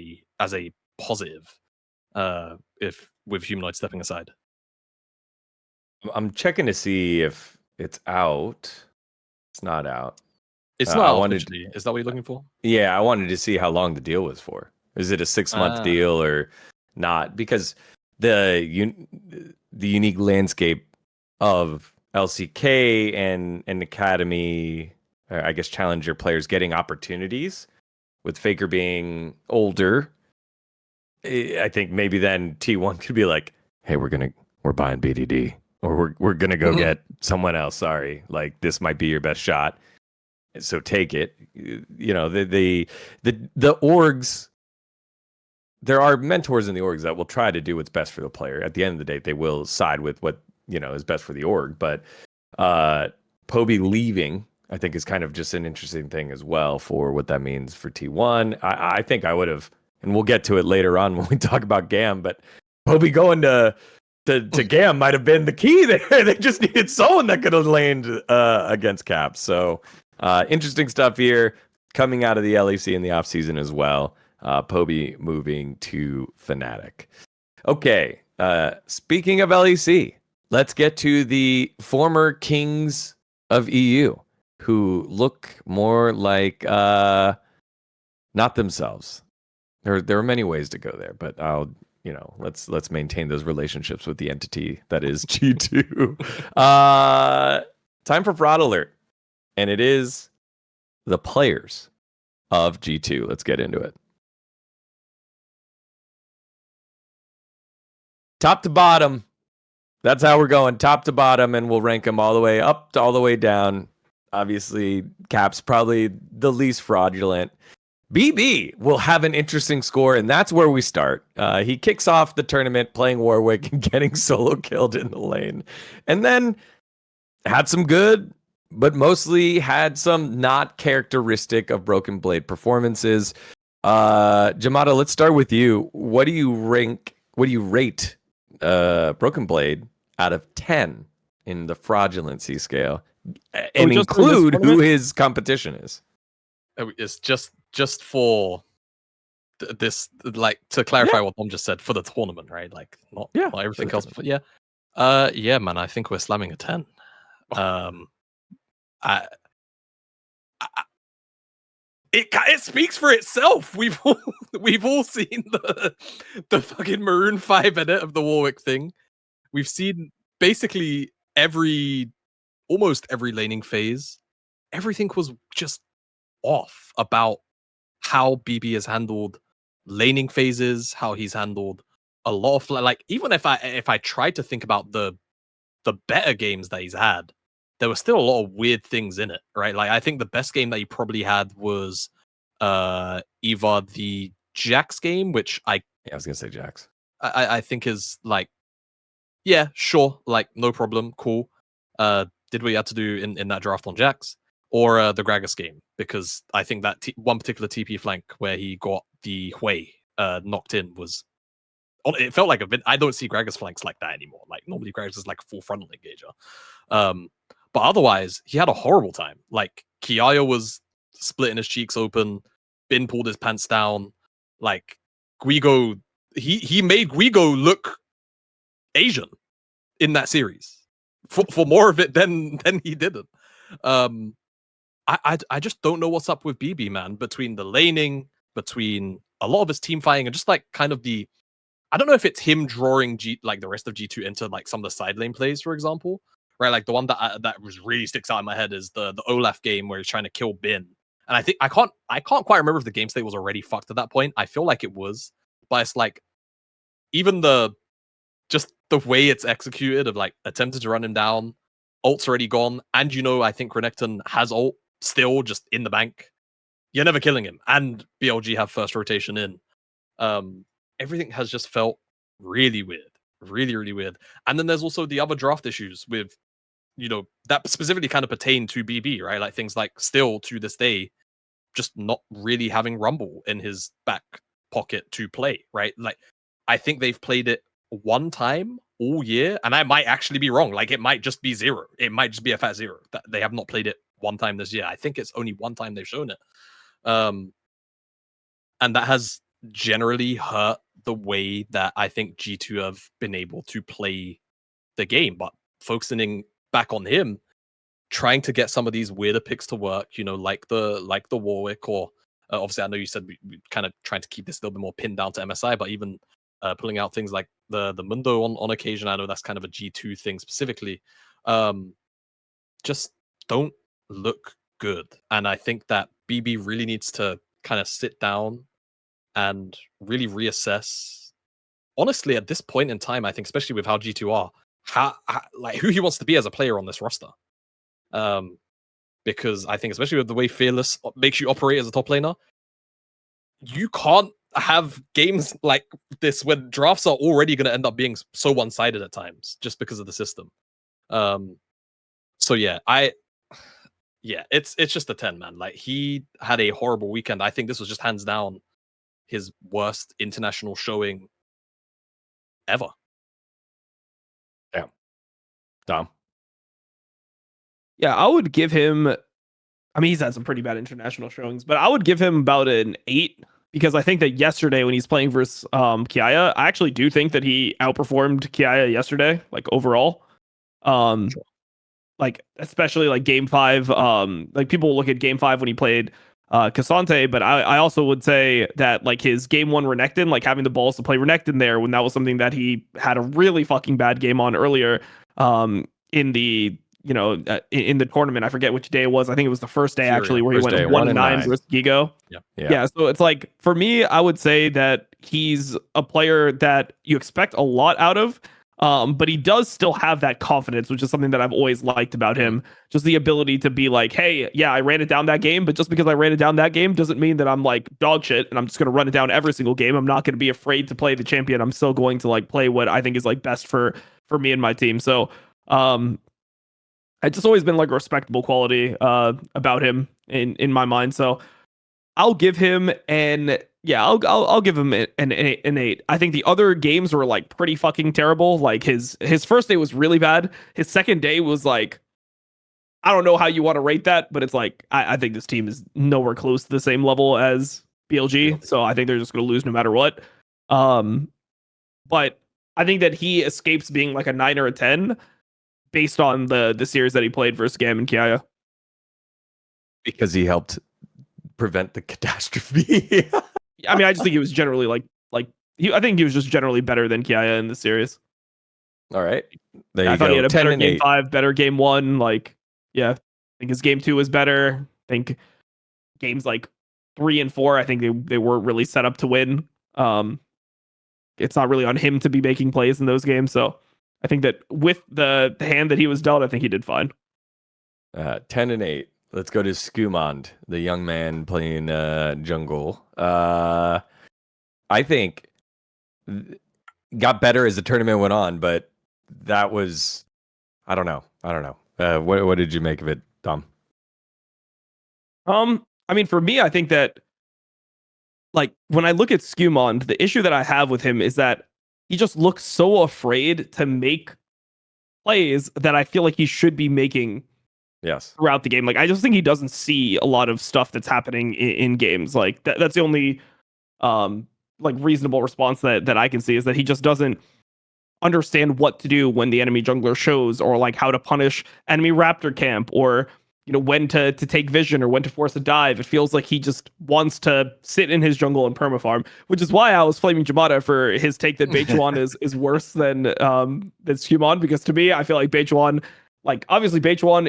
a positive. If with Humanoid stepping aside. I'm checking to see if it's out. It's not out. It's not officially. Is that what you're looking for? Yeah, I wanted to see how long the deal was for. Is it a 6-month deal or not? Because the unique landscape of LCK and Academy, I guess Challenger players getting opportunities with Faker being older, I think maybe then T1 could be like, hey, we're buying BDD, or we're gonna go get someone else. Sorry, like this might be your best shot, so take it. The orgs. There are mentors in the orgs that will try to do what's best for the player. At the end of the day, they will side with what is best for the org. But Poby leaving, I think, is kind of just an interesting thing as well for what that means for T1. I think I would have, and we'll get to it later on when we talk about GAM, but Poby going to GAM might have been the key there. They just needed someone that could have laned against Caps. So interesting stuff here coming out of the LEC in the offseason as well. Poby moving to Fnatic. Okay, speaking of LEC, let's get to the former kings of EU who look more like not themselves. There are many ways to go there, but let's maintain those relationships with the entity that is G2. Time for fraud alert, and it is the players of G2. Let's get into it. Top to bottom. That's how we're going, top to bottom, and we'll rank them all the way up to all the way down. Obviously, Cap's probably the least fraudulent. BB will have an interesting score, and that's where we start. He kicks off the tournament playing Warwick and getting solo killed in the lane. And then had some good but mostly had some not characteristic of Broken Blade performances. Jamada, let's start with you. What do you rate Broken Blade out of 10 in the fraudulency scale? And include who his competition is. It's just for this, like, to clarify what Tom just said, for the tournament, right? Like, not everything else. But yeah, man, I think we're slamming a 10. It speaks for itself. We've all seen the fucking Maroon 5 edit of the Warwick thing. We've seen basically almost every laning phase. Everything was just off about how BB has handled laning phases, how he's handled a lot of, like, even if I tried to think about the better games that he's had, there were still a lot of weird things in it, right? Like, I think the best game that he probably had was either the Jax game, which I was gonna say Jax. I think is like, yeah, sure, like, no problem, cool. Did what you had to do in that draft on Jax, or the Gragas game, because I think that one particular TP flank where he got the Hui knocked in was, it felt like I don't see Gragas flanks like that anymore. Like, normally Gragas is like a full frontal engager. But otherwise, he had a horrible time. Like, Kiaya was splitting his cheeks open, Bin pulled his pants down. Like, Guigo, he made Guigo look Asian in that series for more of it than he didn't. I just don't know what's up with BB, man. Between the laning, between a lot of his team fighting, and just like kind of I don't know if it's him drawing like the rest of G2 into like some of the side lane plays, for example, right? Like, the one that really sticks out in my head is the Olaf game where he's trying to kill Bin, and I think I can't quite remember if the game state was already fucked at that point. I feel like it was, but it's like, even just the way it's executed, of like attempted to run him down, ult's already gone, and I think Renekton has ult still just in the bank. You're never killing him, and BLG have first rotation in. Everything has just felt really weird. Really, really weird. And then there's also the other draft issues with, that specifically kind of pertain to BB, right? Like, things like, still to this day, just not really having Rumble in his back pocket to play, right? Like, I think they've played it one time all year, and I might actually be wrong. Like, it might just be 0. It might just be a fat 0. That they have not played it one time this year. I think it's only one time they've shown it. And that has generally hurt the way that I think G2 have been able to play the game. But focusing back on him, trying to get some of these weirder picks to work, like the Warwick, or obviously I know you said we kind of trying to keep this a little bit more pinned down to MSI, but even pulling out things like the Mundo on occasion. I know that's kind of a G2 thing specifically. Just don't look good. And I think that BB really needs to kind of sit down and really reassess. Honestly, at this point in time, I think, especially with how G2 are, like, who he wants to be as a player on this roster. Because I think, especially with the way Fearless makes you operate as a top laner, you can't have games like this when drafts are already going to end up being so one-sided at times, just because of the system. So yeah, it's just a 10, man. Like, he had a horrible weekend. I think this was just hands down his worst international showing ever. Yeah. Dom. Yeah, I would give him, I mean, he's had some pretty bad international showings, but I would give him about an 8, because I think that yesterday when he's playing versus Kiaya, I actually do think that he outperformed Kiaya yesterday, like, overall. Sure. Like, especially like game 5, like, people look at game 5 when he played Cassante, but I also would say that, like, his game 1 Renekton, like, having the balls to play Renekton there, when that was something that he had a really fucking bad game on earlier in the in the tournament. I forget which day it was. I think it was the first day, actually, where he went 1-9 versus Gigo. Yeah. So it's like, for me, I would say that he's a player that you expect a lot out of. But he does still have that confidence, which is something that I've always liked about him. Just the ability to be like, hey, yeah, I ran it down that game, but just because I ran it down that game doesn't mean that I'm like dog shit and I'm just going to run it down every single game. I'm not going to be afraid to play the champion. I'm still going to, like, play what I think is, like, best for me and my team. So it's just always been like a respectable quality about him in my mind. So I'll give him I'll give him an 8. I think the other games were like pretty fucking terrible. Like his first day was really bad. His second day was like, I don't know how you want to rate that, but it's like I think this team is nowhere close to the same level as BLG. So I think they're just going to lose no matter what. But I think that he escapes being like a 9 or a 10 based on the series that he played versus GAM and Kiaya. Because he helped prevent the catastrophe. I mean, I just think he was generally I think he was just generally better than Kiaya in the series. All right. There I you thought go. he had a 10 better and game 8. 5, better game 1. Like, yeah, I think his game 2 was better. I think games like 3 and 4, I think they weren't really set up to win. It's not really on him to be making plays in those games. So I think that with the hand that he was dealt, I think he did fine. 10 and 8. Let's go to Skumond, the young man playing jungle. I think got better as the tournament went on, but that was, I don't know. What did you make of it, Dom? I mean, for me, I think that like when I look at Skumond, the issue that I have with him is that he just looks so afraid to make plays that I feel like he should be making throughout the game. Like I just think he doesn't see a lot of stuff that's happening in games. Like that's the only like reasonable response that I can see, is that he just doesn't understand what to do when the enemy jungler shows, or like how to punish enemy raptor camp, or when to take vision or when to force a dive. It feels like he just wants to sit in his jungle and permafarm, which is why I was flaming Jamada for his take that Beichuan is worse than Skumond, because to me, I feel like Beichuan, like obviously Beichuan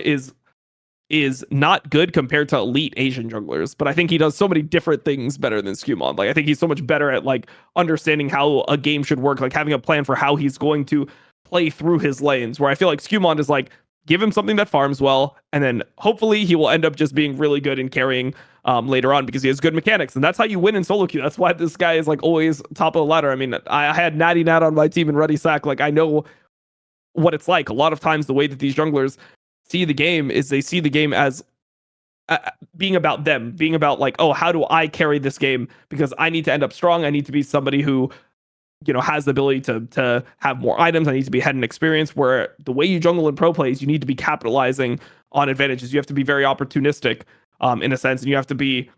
is not good compared to elite Asian junglers, but I think he does so many different things better than Skumond. Like I think he's so much better at like understanding how a game should work, like having a plan for how he's going to play through his lanes, where I feel like Skumond is like, give him something that farms well, and then hopefully he will end up just being really good in carrying later on, because he has good mechanics, and that's how you win in solo queue. That's why this guy is like always top of the ladder. I mean, I had Natty Nat on my team and Ruddy Sack. Like I know what it's like. A lot of times the way that these junglers see the game is they see the game as being about them, being about like, oh, how do I carry this game? Because I need to end up strong. I need to be somebody who has the ability to have more items. I need to be head and experience, where the way you jungle in pro plays, you need to be capitalizing on advantages. You have to be very opportunistic in a sense, and you have to be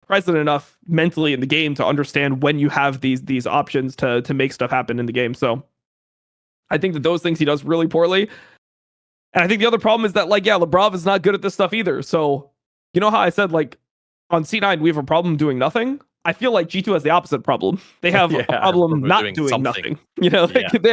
present enough mentally in the game to understand when you have these options to make stuff happen in the game. So I think that those things he does really poorly. And I think the other problem is that, like, yeah, Lebrav is not good at this stuff either. So you know how I said, like, on C9 we have a problem doing nothing? I feel like G2 has the opposite problem. They have a problem not doing nothing. They have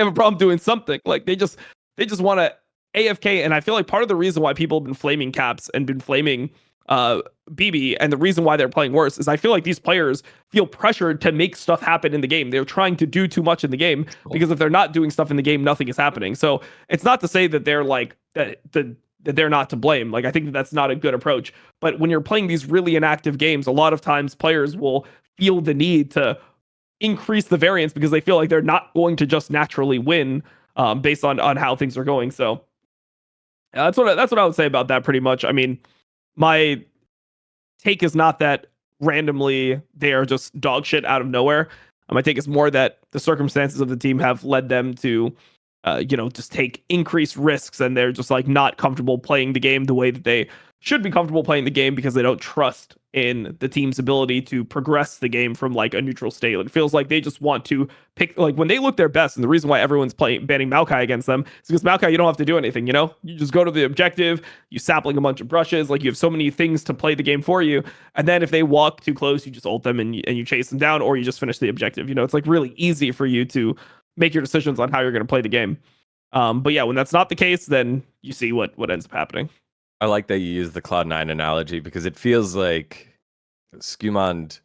a problem doing something. Like they just want to AFK. And I feel like part of the reason why people have been flaming Caps and been flaming BB, and the reason why they're playing worse, is I feel like these players feel pressured to make stuff happen in the game. They're trying to do too much in the game, because if they're not doing stuff in the game, nothing is happening. So it's not to say that they're like that they're not to blame. Like I think that's not a good approach. But when you're playing these really inactive games, a lot of times players will feel the need to increase the variance because they feel like they're not going to just naturally win based on how things are going. So that's what I would say about that pretty much. I mean, my take is not that randomly they are just dog shit out of nowhere. My take is more that the circumstances of the team have led them to just take increased risks, and they're just like not comfortable playing the game the way that they should be comfortable playing the game, because they don't trust in the team's ability to progress the game from like a neutral state. It feels like they just want to pick, like when they look their best, and the reason why everyone's banning Maokai against them is because Maokai, you don't have to do anything, you just go to the objective, you sapling a bunch of brushes, like you have so many things to play the game for you, and then if they walk too close, you just ult them and you chase them down, or you just finish the objective. It's like really easy for you to make your decisions on how you're going to play the game. But yeah, when that's not the case, then you see what ends up happening. I like that you use the Cloud9 analogy, because it feels like Skumond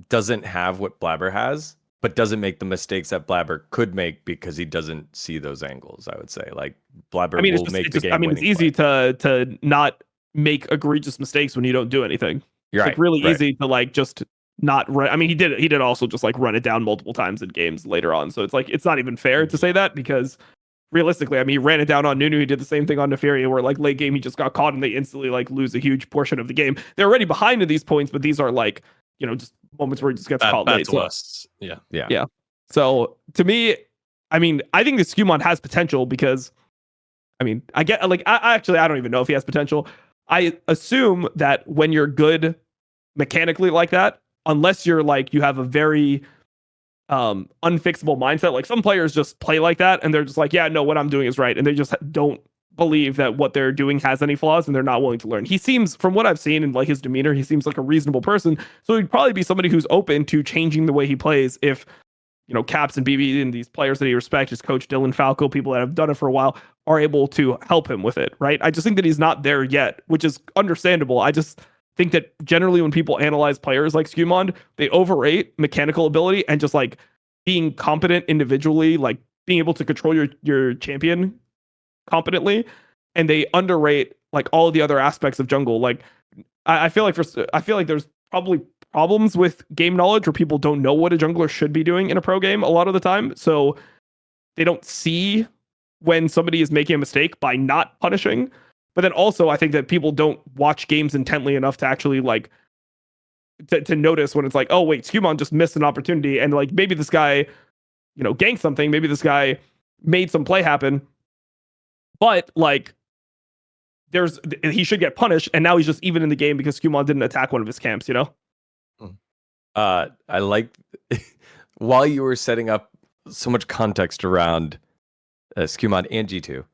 doesn't have what Blabber has, but doesn't make the mistakes that Blabber could make because he doesn't see those angles. I would say, like, Blabber will make the game. I mean, it's easy to not make egregious mistakes when you don't do anything. You're it's like really easy to like just not run. I mean, he did also just like run it down multiple times in games later on. So it's like it's not even fair to say that, because realistically, I mean, he ran it down on Nunu. He did the same thing on Nefaria, where like late game he just got caught and they instantly like lose a huge portion of the game. They're already behind in these points, but these are like, you know, just moments where he just gets caught bad late. to So, us. Yeah. So to me, I mean, I think the Skumon has potential because, I mean, I get like I don't even know if he has potential. I assume that when you're good mechanically like that, unless you're like you have a very unfixable mindset, like some players just play like that and they're just like, yeah, no, what I'm doing is right, and they just don't believe that what they're doing has any flaws and they're not willing to learn. He seems, from what I've seen and like his demeanor, he seems like a reasonable person, so he'd probably be somebody who's open to changing the way he plays if, you know, Caps and BB and these players that he respects, his coach Dylan Falco, people that have done it for a while, are able to help him with it, right? I just think that he's not there yet, which is understandable. I just think that generally when people analyze players like Skumond, they overrate mechanical ability and just like being competent individually, like being able to control your champion competently, and they underrate like all the other aspects of jungle. Like I feel like there's probably problems with game knowledge where people don't know what a jungler should be doing in a pro game a lot of the time, so they don't see when somebody is making a mistake by not punishing. But then also I think that people don't watch games intently enough to actually like to notice when it's like, oh wait, Skumon just missed an opportunity, and like maybe this guy, you know, ganked something, maybe this guy made some play happen, but like he should get punished, and now he's just even in the game because Skumon didn't attack one of his camps, you know? I like while you were setting up so much context around Skumon and G2,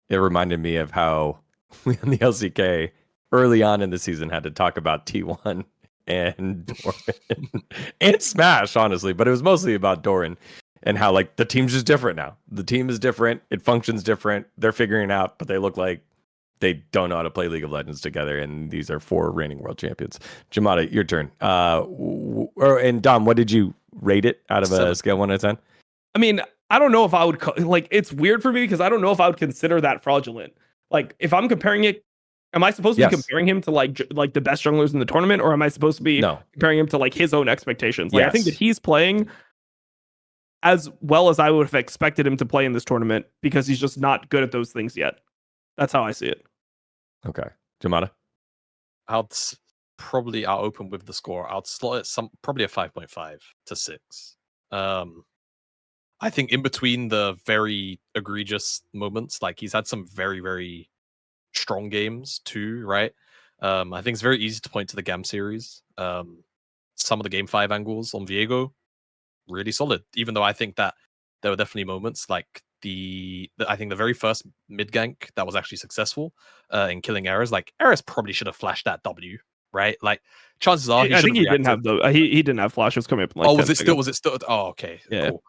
it reminded me of how we on the LCK early on in the season had to talk about T1 and Doran and Smash, honestly, but it was mostly about Doran and how like the team's just different now. The team is different, it functions different, they're figuring it out, but they look like they don't know how to play League of Legends together, and these are 4 reigning world champions. Jamada, your turn. And Dom, what did you rate it out of a scale 1 to 10? I mean, I don't know if I would like. It's weird for me because I don't know if I would consider that fraudulent. Like, if I'm comparing it, am I supposed to be comparing him to like the best junglers in the tournament, or am I supposed to be comparing him to like his own expectations? Like, I think that he's playing as well as I would have expected him to play in this tournament because he's just not good at those things yet. That's how I see it. Okay, Jamada. I'll open with the score. I'll slot it probably a 5.5 to 6. I think in between the very egregious moments, like he's had some very, very strong games too, right? I think it's very easy to point to the GAM series. Some of the Game 5 angles on Viego, really solid. Even though I think that there were definitely moments like I think the very first mid gank that was actually successful in killing Eris. Like Eris probably should have flashed that W, right? Like chances are I think he didn't have he didn't have flashes coming up. In like was it still? Oh, okay, yeah. Cool.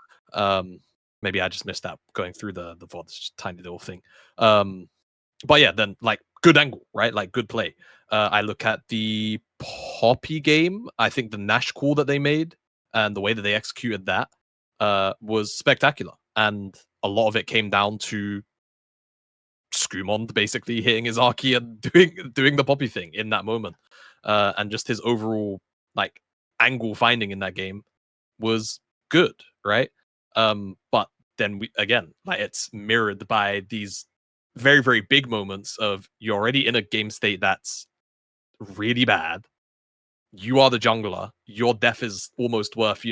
Maybe I just missed that going through the VOD, just tiny little thing. But yeah, then like good angle, right? Like good play. I look at the Poppy game. I think the Nash call that they made and the way that they executed that was spectacular. And a lot of it came down to Skumond basically hitting his Archie and doing the Poppy thing in that moment. And just his overall like angle finding in that game was good, right? But then it's mirrored by these very, very big moments of you're already in a game state that's really bad. You are the jungler. Your death is almost worth,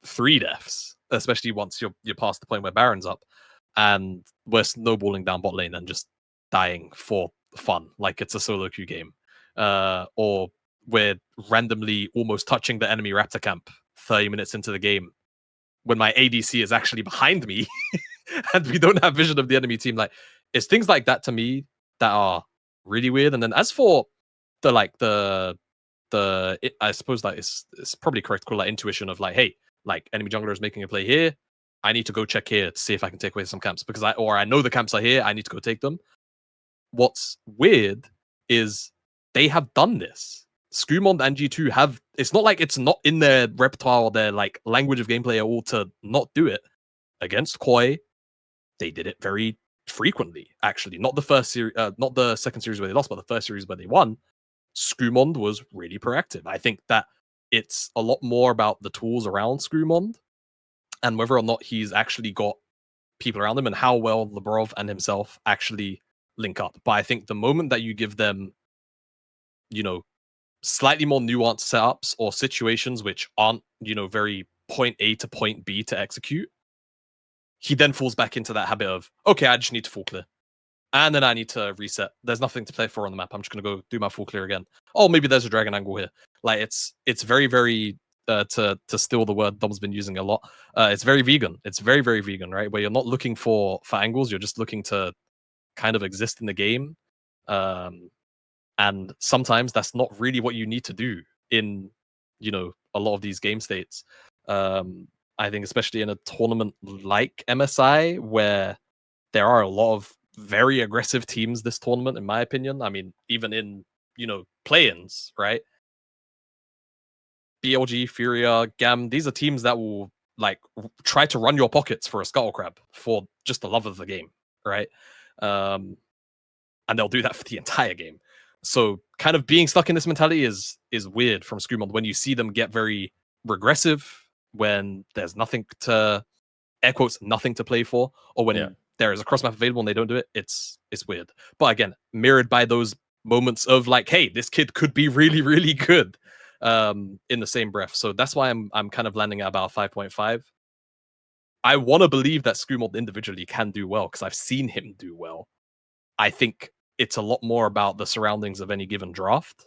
3 deaths, especially once you're past the point where Baron's up, and we're snowballing down bot lane and just dying for fun, like it's a solo queue game. Or we're randomly almost touching the enemy Raptor camp 30 minutes into the game when my ADC is actually behind me and we don't have vision of the enemy team. Like, it's things like that to me that are really weird. And then as for I suppose like it's probably correct to call that intuition of like, hey, like enemy jungler is making a play here. I need to go check here to see if I can take away some camps because I know the camps are here. I need to go take them. What's weird is they have done this. Skumond and G2 have. It's not like it's not in their repertoire or their like language of gameplay at all to not do it. Against Koi, they did it very frequently. Actually, not the first series, not the second series where they lost, but the first series where they won. Skumond was really proactive. I think that it's a lot more about the tools around Skumond and whether or not he's actually got people around him and how well Labrov and himself actually link up. But I think the moment that you give them, slightly more nuanced setups or situations which aren't, very point A to point B to execute, he then falls back into that habit of, okay, I just need to full clear. And then I need to reset. There's nothing to play for on the map. I'm just going to go do my full clear again. Oh, maybe there's a dragon angle here. Like, it's very, very, to steal the word Dom's been using a lot, it's very vegan. It's very, very vegan, right? Where you're not looking for angles. You're just looking to kind of exist in the game. And sometimes that's not really what you need to do in, a lot of these game states. I think especially in a tournament like MSI, where there are a lot of very aggressive teams this tournament, in my opinion. I mean, even in, play-ins, right? BLG, Furia, GAM, these are teams that will try to run your pockets for a scuttle crab for just the love of the game, right? And they'll do that for the entire game. So kind of being stuck in this mentality is weird from Scumon when you see them get very regressive, when there's nothing to, air quotes, nothing to play for, or when there is a cross map available and they don't do it. It's weird. But again, mirrored by those moments of hey, this kid could be really, really good in the same breath. So that's why I'm kind of landing at about 5.5. I want to believe that Scumon individually can do well because I've seen him do well. I think it's a lot more about the surroundings of any given draft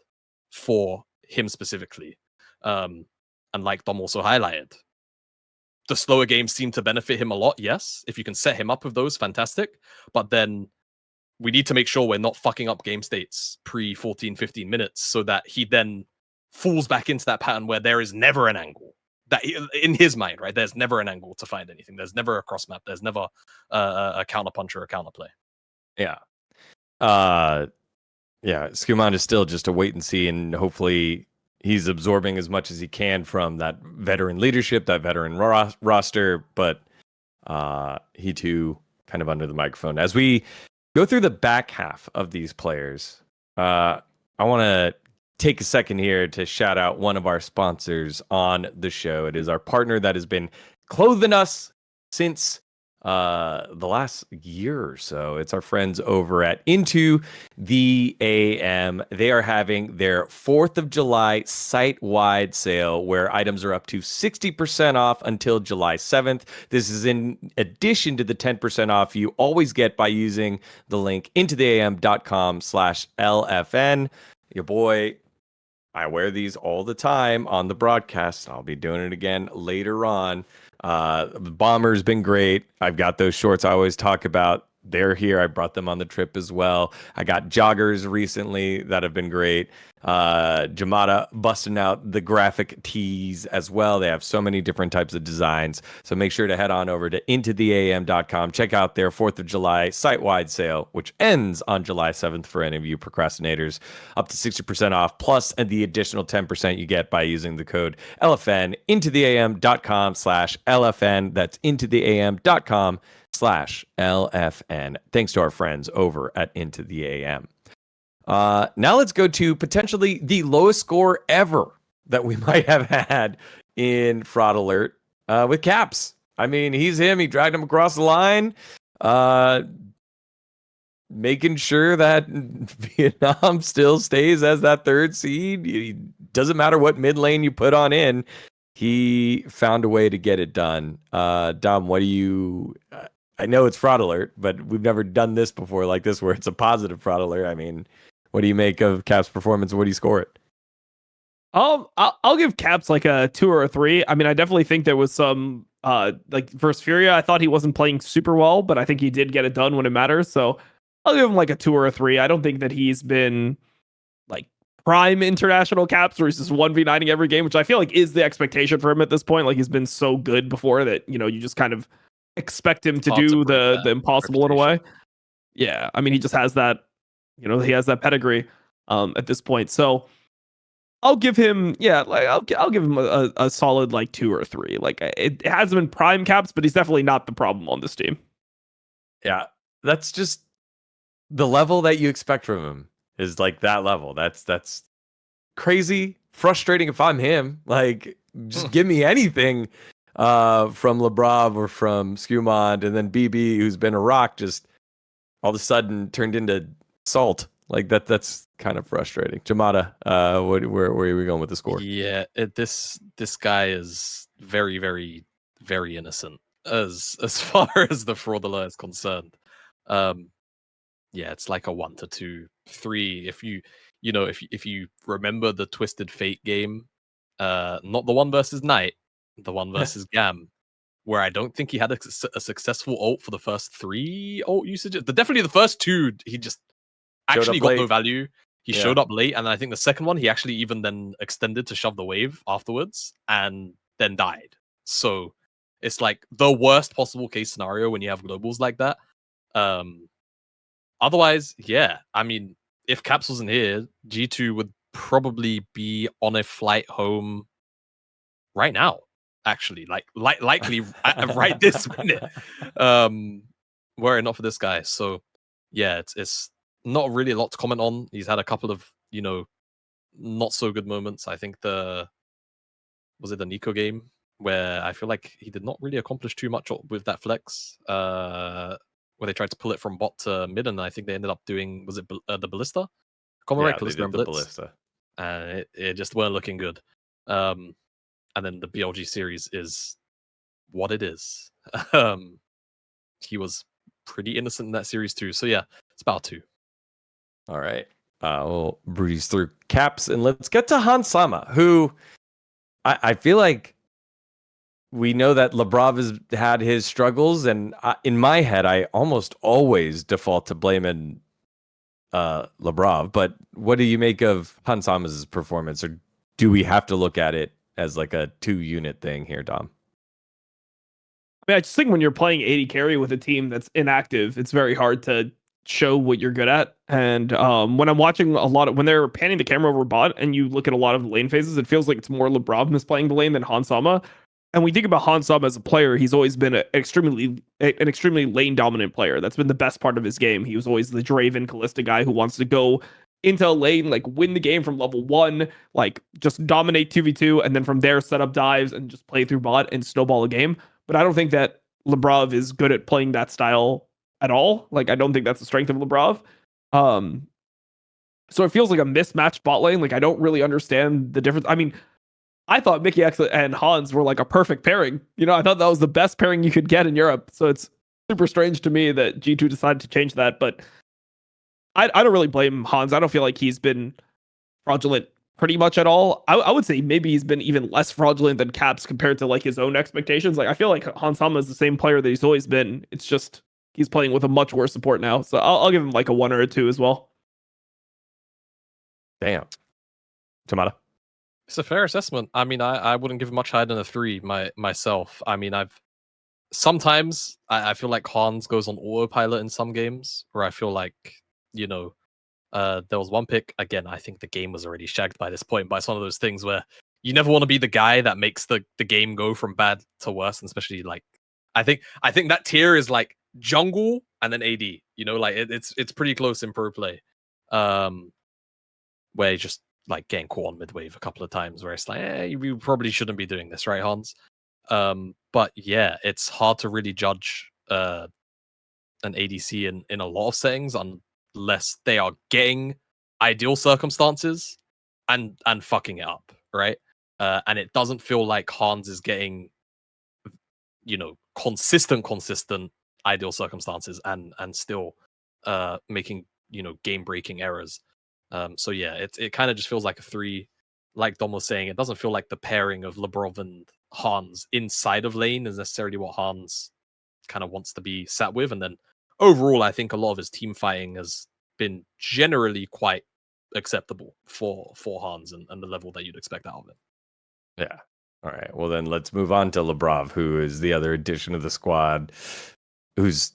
for him specifically. And like Dom also highlighted, the slower games seem to benefit him a lot, yes. If you can set him up with those, fantastic. But then we need to make sure we're not fucking up game states pre 14, 15 minutes so that he then falls back into that pattern where there is never an angle. That in his mind, right? There's never an angle to find anything. There's never a cross map. There's never a counter punch or a counter play. Yeah. Scumon is still just a wait and see, and hopefully he's absorbing as much as he can from that veteran leadership, that veteran roster. But he too kind of under the microphone. As we go through the back half of these players, I want to take a second here to shout out one of our sponsors on the show. It is our partner that has been clothing us since the last year or so. It's our friends over at Into the AM. They are having their 4th of July site-wide sale where items are up to 60% off until July 7th. This is in addition to the 10% off you always get by using the link intotheam.com/LFN. Your boy, I wear these all the time on the broadcast. I'll be doing it again later on. The bomber's been great. I've got those shorts I always talk about. They're here. I brought them on the trip as well. I got joggers recently that have been great. Jamada busting out the graphic tees as well. They have so many different types of designs. So make sure to head on over to intotheam.com. Check out their 4th of July site-wide sale, which ends on July 7th for any of you procrastinators. Up to 60% off, plus the additional 10% you get by using the code LFN. Intotheam.com/LFN. That's intotheam.com/LFN. Thanks to our friends over at Into the AM. Now let's go to potentially the lowest score ever that we might have had in Fraud Alert with Caps. I mean, he's him. He dragged him across the line, making sure that Vietnam still stays as that 3rd seed. It doesn't matter what mid lane you put on in. He found a way to get it done. Dom, what do you... I know it's Fraud Alert, but we've never done this before like this where it's a positive Fraud Alert. I mean... What do you make of Cap's performance? What do you score it? I'll give Caps like a 2 or a 3. I mean, I definitely think there was some versus Furia. I thought he wasn't playing super well, but I think he did get it done when it matters. So I'll give him like a 2 or a 3. I don't think that he's been like prime international Caps where he's just 1v9ing every game, which I feel like is the expectation for him at this point. Like he's been so good before that, you just kind of expect him to do the impossible in a way. Yeah, I mean, he just has that. He has that pedigree at this point. So I'll give him, I'll give him a solid like 2 or 3. Like it hasn't been prime Caps, but he's definitely not the problem on this team. Yeah, that's just the level that you expect from him is like that level. That's crazy, frustrating if I'm him. Like, just give me anything. from Labrov or from Skumond, and then BB, who's been a rock, just all of a sudden turned into salt. Like that's kind of frustrating. Jamada, where are we going with the score? Yeah, this guy is very, very, very innocent as far as the fraudulent is concerned. Yeah, it's like a 1 to 2, 3. If if you remember the Twisted Fate game, not the one versus Knight, the one versus GAM, where I don't think he had a successful ult for the first 3 ult usages. Definitely the first 2, he just actually got no value. He showed up late, and I think the second one he actually even then extended to shove the wave afterwards, and then died. So it's like the worst possible case scenario when you have globals like that. Otherwise, yeah, I mean, if Caps wasn't here, G2 would probably be on a flight home right now. Actually, likely right this minute. Were it not for this guy. So yeah, it's not really a lot to comment on. He's had a couple of not so good moments. I think was it the Nico game where I feel like he did not really accomplish too much with that flex. Where they tried to pull it from bot to mid, and I think they ended up doing, was it the Ballista? Yeah, Ballista and the Blitz. Ballista. And it just weren't looking good. And then the BLG series is what it is. He was pretty innocent in that series too. So yeah, it's about 2. All right. We'll breeze through Caps, and let's get to Han Sama, who I feel like we know that Labrov has had his struggles, and in my head, I almost always default to blaming Labrov. But what do you make of Han Sama's performance, or do we have to look at it as like a 2-unit thing here, Dom? I mean, I just think when you're playing 80 carry with a team that's inactive, it's very hard to show what you're good at. And when I'm watching when they're panning the camera over bot and you look at a lot of the lane phases, it feels like it's more Labrov misplaying the lane than Han Sama. And we think about Han Sama as a player, he's always been an extremely lane dominant player. That's been the best part of his game. He was always the Draven Callista guy who wants to go into a lane, like win the game from level 1, like just dominate 2v2, and then from there set up dives and just play through bot and snowball a game. But I don't think that Labrov is good at playing that style at all. Like, I don't think that's the strength of Labrov. So it feels like a mismatched bot lane. Like, I don't really understand the difference. I mean, I thought Mickey X and Hans were like a perfect pairing. I thought that was the best pairing you could get in Europe. So it's super strange to me that G2 decided to change that. But I don't really blame Hans. I don't feel like he's been fraudulent pretty much at all. I would say maybe he's been even less fraudulent than Caps compared to like his own expectations. Like, I feel like Han Sama is the same player that he's always been. It's just he's playing with a much worse support now. So I'll give him like a 1 or a 2 as well. Damn. Jamada. It's a fair assessment. I mean, I wouldn't give it much higher than a 3 myself. I mean, sometimes I feel like Hans goes on autopilot in some games where I feel like, there was one pick, again, I think the game was already shagged by this point, but it's one of those things where you never want to be the guy that makes the game go from bad to worse, and especially like I think that tier is like jungle and then AD, like it's pretty close in pro play. Where you just like getting caught on mid wave a couple of times where it's like, you probably shouldn't be doing this, right, Hans? But yeah, it's hard to really judge an ADC in a lot of settings unless they are getting ideal circumstances and fucking it up, right? And it doesn't feel like Hans is getting, consistent ideal circumstances and still making game breaking errors. So yeah, it kind of just feels like a 3. Like Dom was saying, it doesn't feel like the pairing of Labrov and Hans inside of lane is necessarily what Hans kind of wants to be sat with. And then overall, I think a lot of his team fighting has been generally quite acceptable for Hans and the level that you'd expect out of it. Yeah. All right. Well, then let's move on to Labrov, who is the other addition of the squad, who's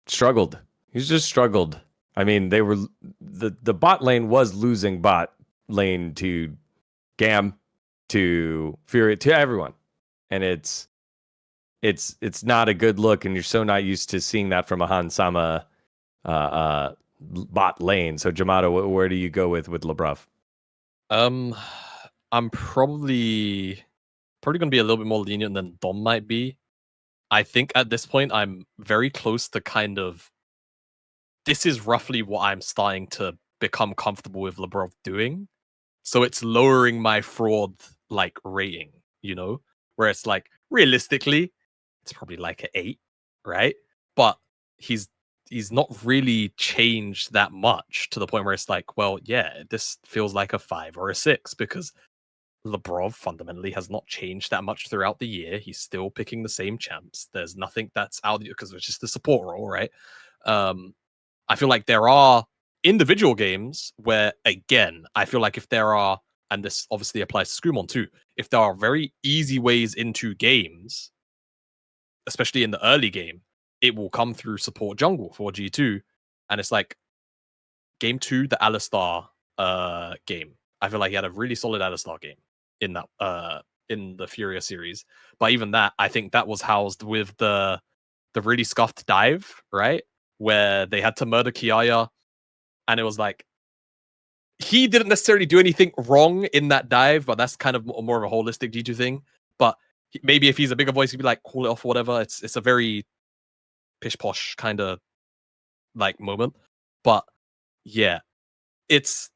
struggled. He's just struggled. I mean, they were the bot lane was losing bot lane to GAM, to FURIA, to everyone, and it's not a good look. And you're so not used to seeing that from a Han Sama bot lane. So Jamada, where do you go with Labrov? I'm probably probably going to be a little bit more lenient than Dom might be. I think at this point, I'm very close to kind of, this is roughly what I'm starting to become comfortable with LeBron doing. So it's lowering my fraud like rating, you know, where it's like realistically, it's probably like an 8, right? But he's not really changed that much to the point where it's like, well, yeah, this feels like a 5 or a 6 because LeBron fundamentally has not changed that much throughout the year. He's still picking the same champs. There's nothing that's out because it's just the support role, right? I feel like there are individual games where, again, I feel like if there are, and this obviously applies to Screwmon too, if there are very easy ways into games, especially in the early game, it will come through support jungle for G2. And it's like game 2, the Alistar game. I feel like he had a really solid Alistar game in that in the Furia series. But even that, I think that was housed with the really scuffed dive, right? Where they had to murder Kiaya, and it was like he didn't necessarily do anything wrong in that dive, but that's kind of more of a holistic G2 thing. But maybe if he's a bigger voice, he'd be like, call it off or whatever. It's a very pish posh kind of like moment. But yeah, it's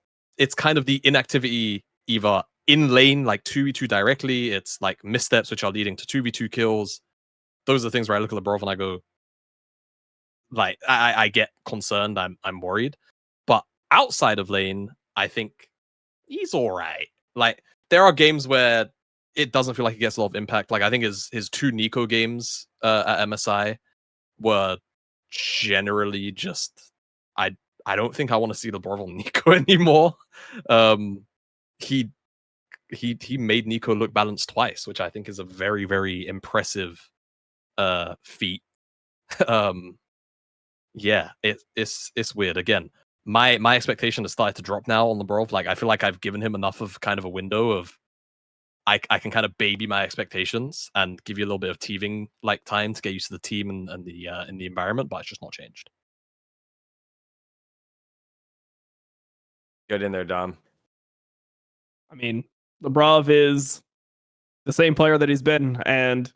kind of the inactivity either in lane, like 2v2 directly. It's like missteps, which are leading to 2v2 kills. Those are the things where I look at LeBron and I go, like, I get concerned. I'm worried. But outside of lane, I think he's all right. Like, there are games where it doesn't feel like he gets a lot of impact. Like, I think his 2 Nico games at MSI were generally just, I don't think I want to see the Borval Nico anymore. He made Nico look balanced twice, which I think is a very, very impressive feat. Yeah, it's weird. Again, my expectation has started to drop now on the Borval. Like, I feel like I've given him enough of kind of a window of I can kind of baby my expectations and give you a little bit of teething like time to get used to the team and the in the environment, but it's just not changed. Get in there, Dom. I mean, LeBron is the same player that he's been, and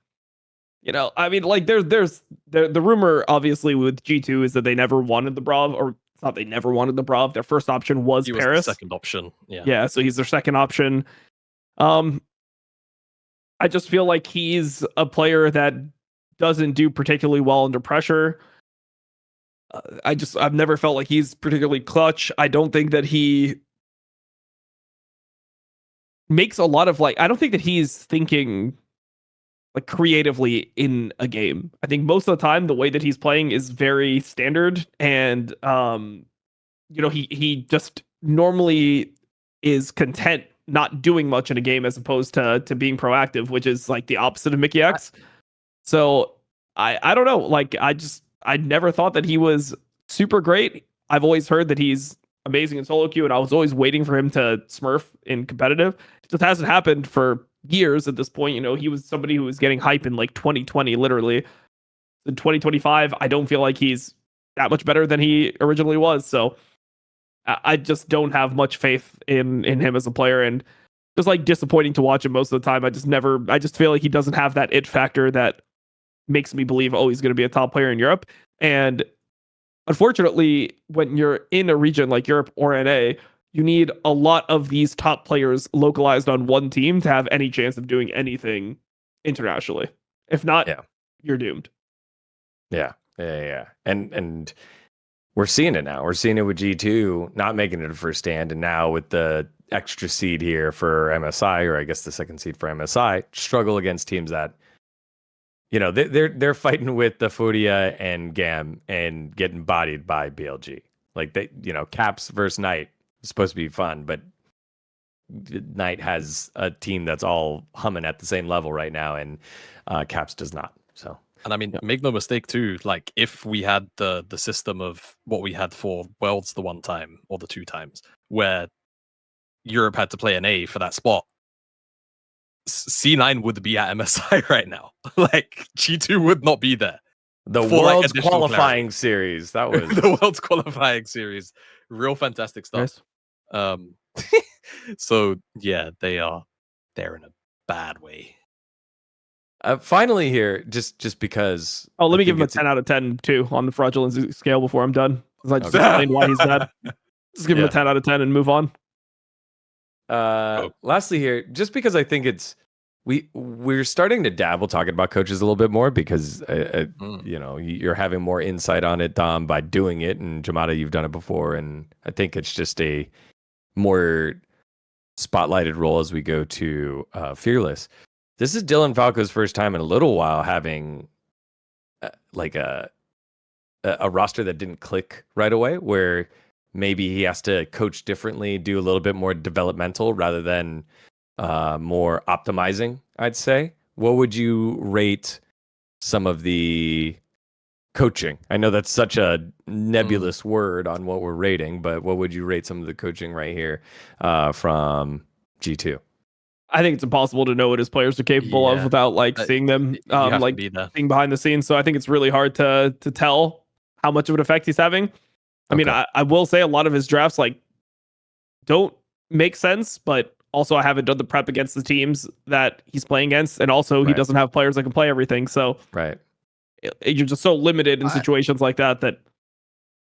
you know, I mean, like there's the rumor obviously with G2 is that they never wanted the Brav, or it's not they never wanted the Brav. Their first option was He was Paris. the second option. Yeah, so he's their second option. I just feel like he's a player that doesn't do particularly well under pressure. I've never felt like he's particularly clutch. I don't think that he makes a lot of I don't think that he's thinking like creatively in a game. I think most of the time the way that he's playing is very standard, and you know, he just normally is content not doing much in a game as opposed to being proactive, which is like the opposite of Mickey X. So I don't know. Like I never thought that he was super great. I've always heard that he's amazing in solo queue, and I was always waiting for him to smurf in competitive. It just hasn't happened for years at this point. You know, he was somebody who was getting hype in like 2020, literally. In 2025, I don't feel like he's that much better than he originally was. So I just don't have much faith in him as a player, and just like disappointing to watch him most of the time. I just feel like he doesn't have that it factor that makes me believe, oh, he's going to be a top player in Europe. And unfortunately, when you're in a region like Europe or NA, you need a lot of these top players localized on one team to have any chance of doing anything internationally. If not, you're doomed. Yeah. And we're seeing it now. We're seeing it with G2 not making it a first stand, and now with the extra seed here for MSI, or I guess the second seed for MSI, struggle against teams that, you know, they're fighting with the FURIA and GAM and getting bodied by BLG. Like, they, you know, Caps versus Knight is supposed to be fun, but Knight has a team that's all humming at the same level right now, and Caps does not. So. And I mean, make no mistake too, like if we had the system of what we had for Worlds the one time or the 2 times, where Europe had to play an A for that spot, C9 would be at MSI right now. Like, G2 would not be there. The World's qualifying series. That was the World's qualifying series. Real fantastic stuff. Nice. So yeah, they're in a bad way. Finally here, just because. Oh, let I me give think him a it's 10 out of 10 too on the fraudulence scale before I'm done. Because I just Okay. explained why he's bad. Just give him Yeah. a 10 out of 10 and move on. Lastly here, just because I think we're starting to dabble talking about coaches a little bit more because you know, you're having more insight on it, Dom, by doing it, and Jamada, you've done it before, and I think it's just a more spotlighted role as we go to Fearless. This is Dylan Falco's first time in a little while having like a roster that didn't click right away, where maybe he has to coach differently, do a little bit more developmental rather than more optimizing, I'd say. What would you rate some of the coaching? I know that's such a nebulous word on what we're rating, but what would you rate some of the coaching right here from G2? I think it's impossible to know what his players are capable of Yeah. without like seeing them, You have like to be there. being behind the scenes. So I think it's really hard to tell how much of an effect he's having. I mean, Okay. I will say a lot of his drafts like don't make sense, but also I haven't done the prep against the teams that he's playing against, and also he Right. doesn't have players that can play everything. So Right. you're just so limited in situations like that I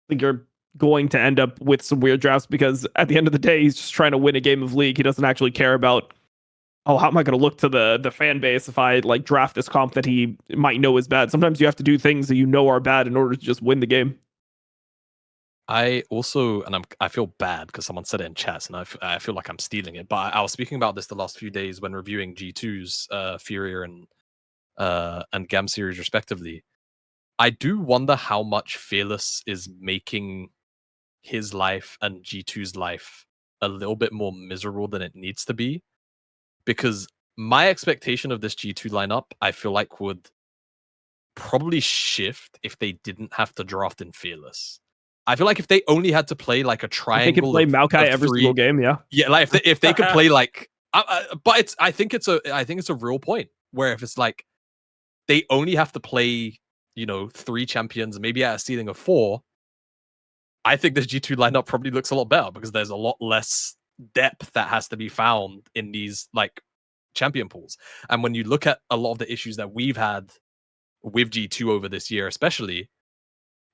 think you're going to end up with some weird drafts because at the end of the day, he's just trying to win a game of League. He doesn't actually care about, oh, how am I going to look to the fan base if I like draft this comp that he might know is bad? Sometimes you have to do things that you know are bad in order to just win the game. I also, and I feel bad because someone said it in chats, and I feel like I'm stealing it. But I was speaking about this the last few days when reviewing G2's FURIA and GAM series respectively. I do wonder how much Fearless is making his life and G2's life a little bit more miserable than it needs to be, because my expectation of this G2 lineup, I feel like, would probably shift if they didn't have to draft in Fearless. I feel like if they only had to play like a triangle, they could play Maokai of every three, single game. Yeah, yeah, like if they could play like, but I think it's a real point where if it's like they only have to play, you know, 3 champions, maybe at a ceiling of 4. I think this G2 lineup probably looks a lot better because there's a lot less depth that has to be found in these like champion pools. And when you look at a lot of the issues that we've had with G2 over this year, especially,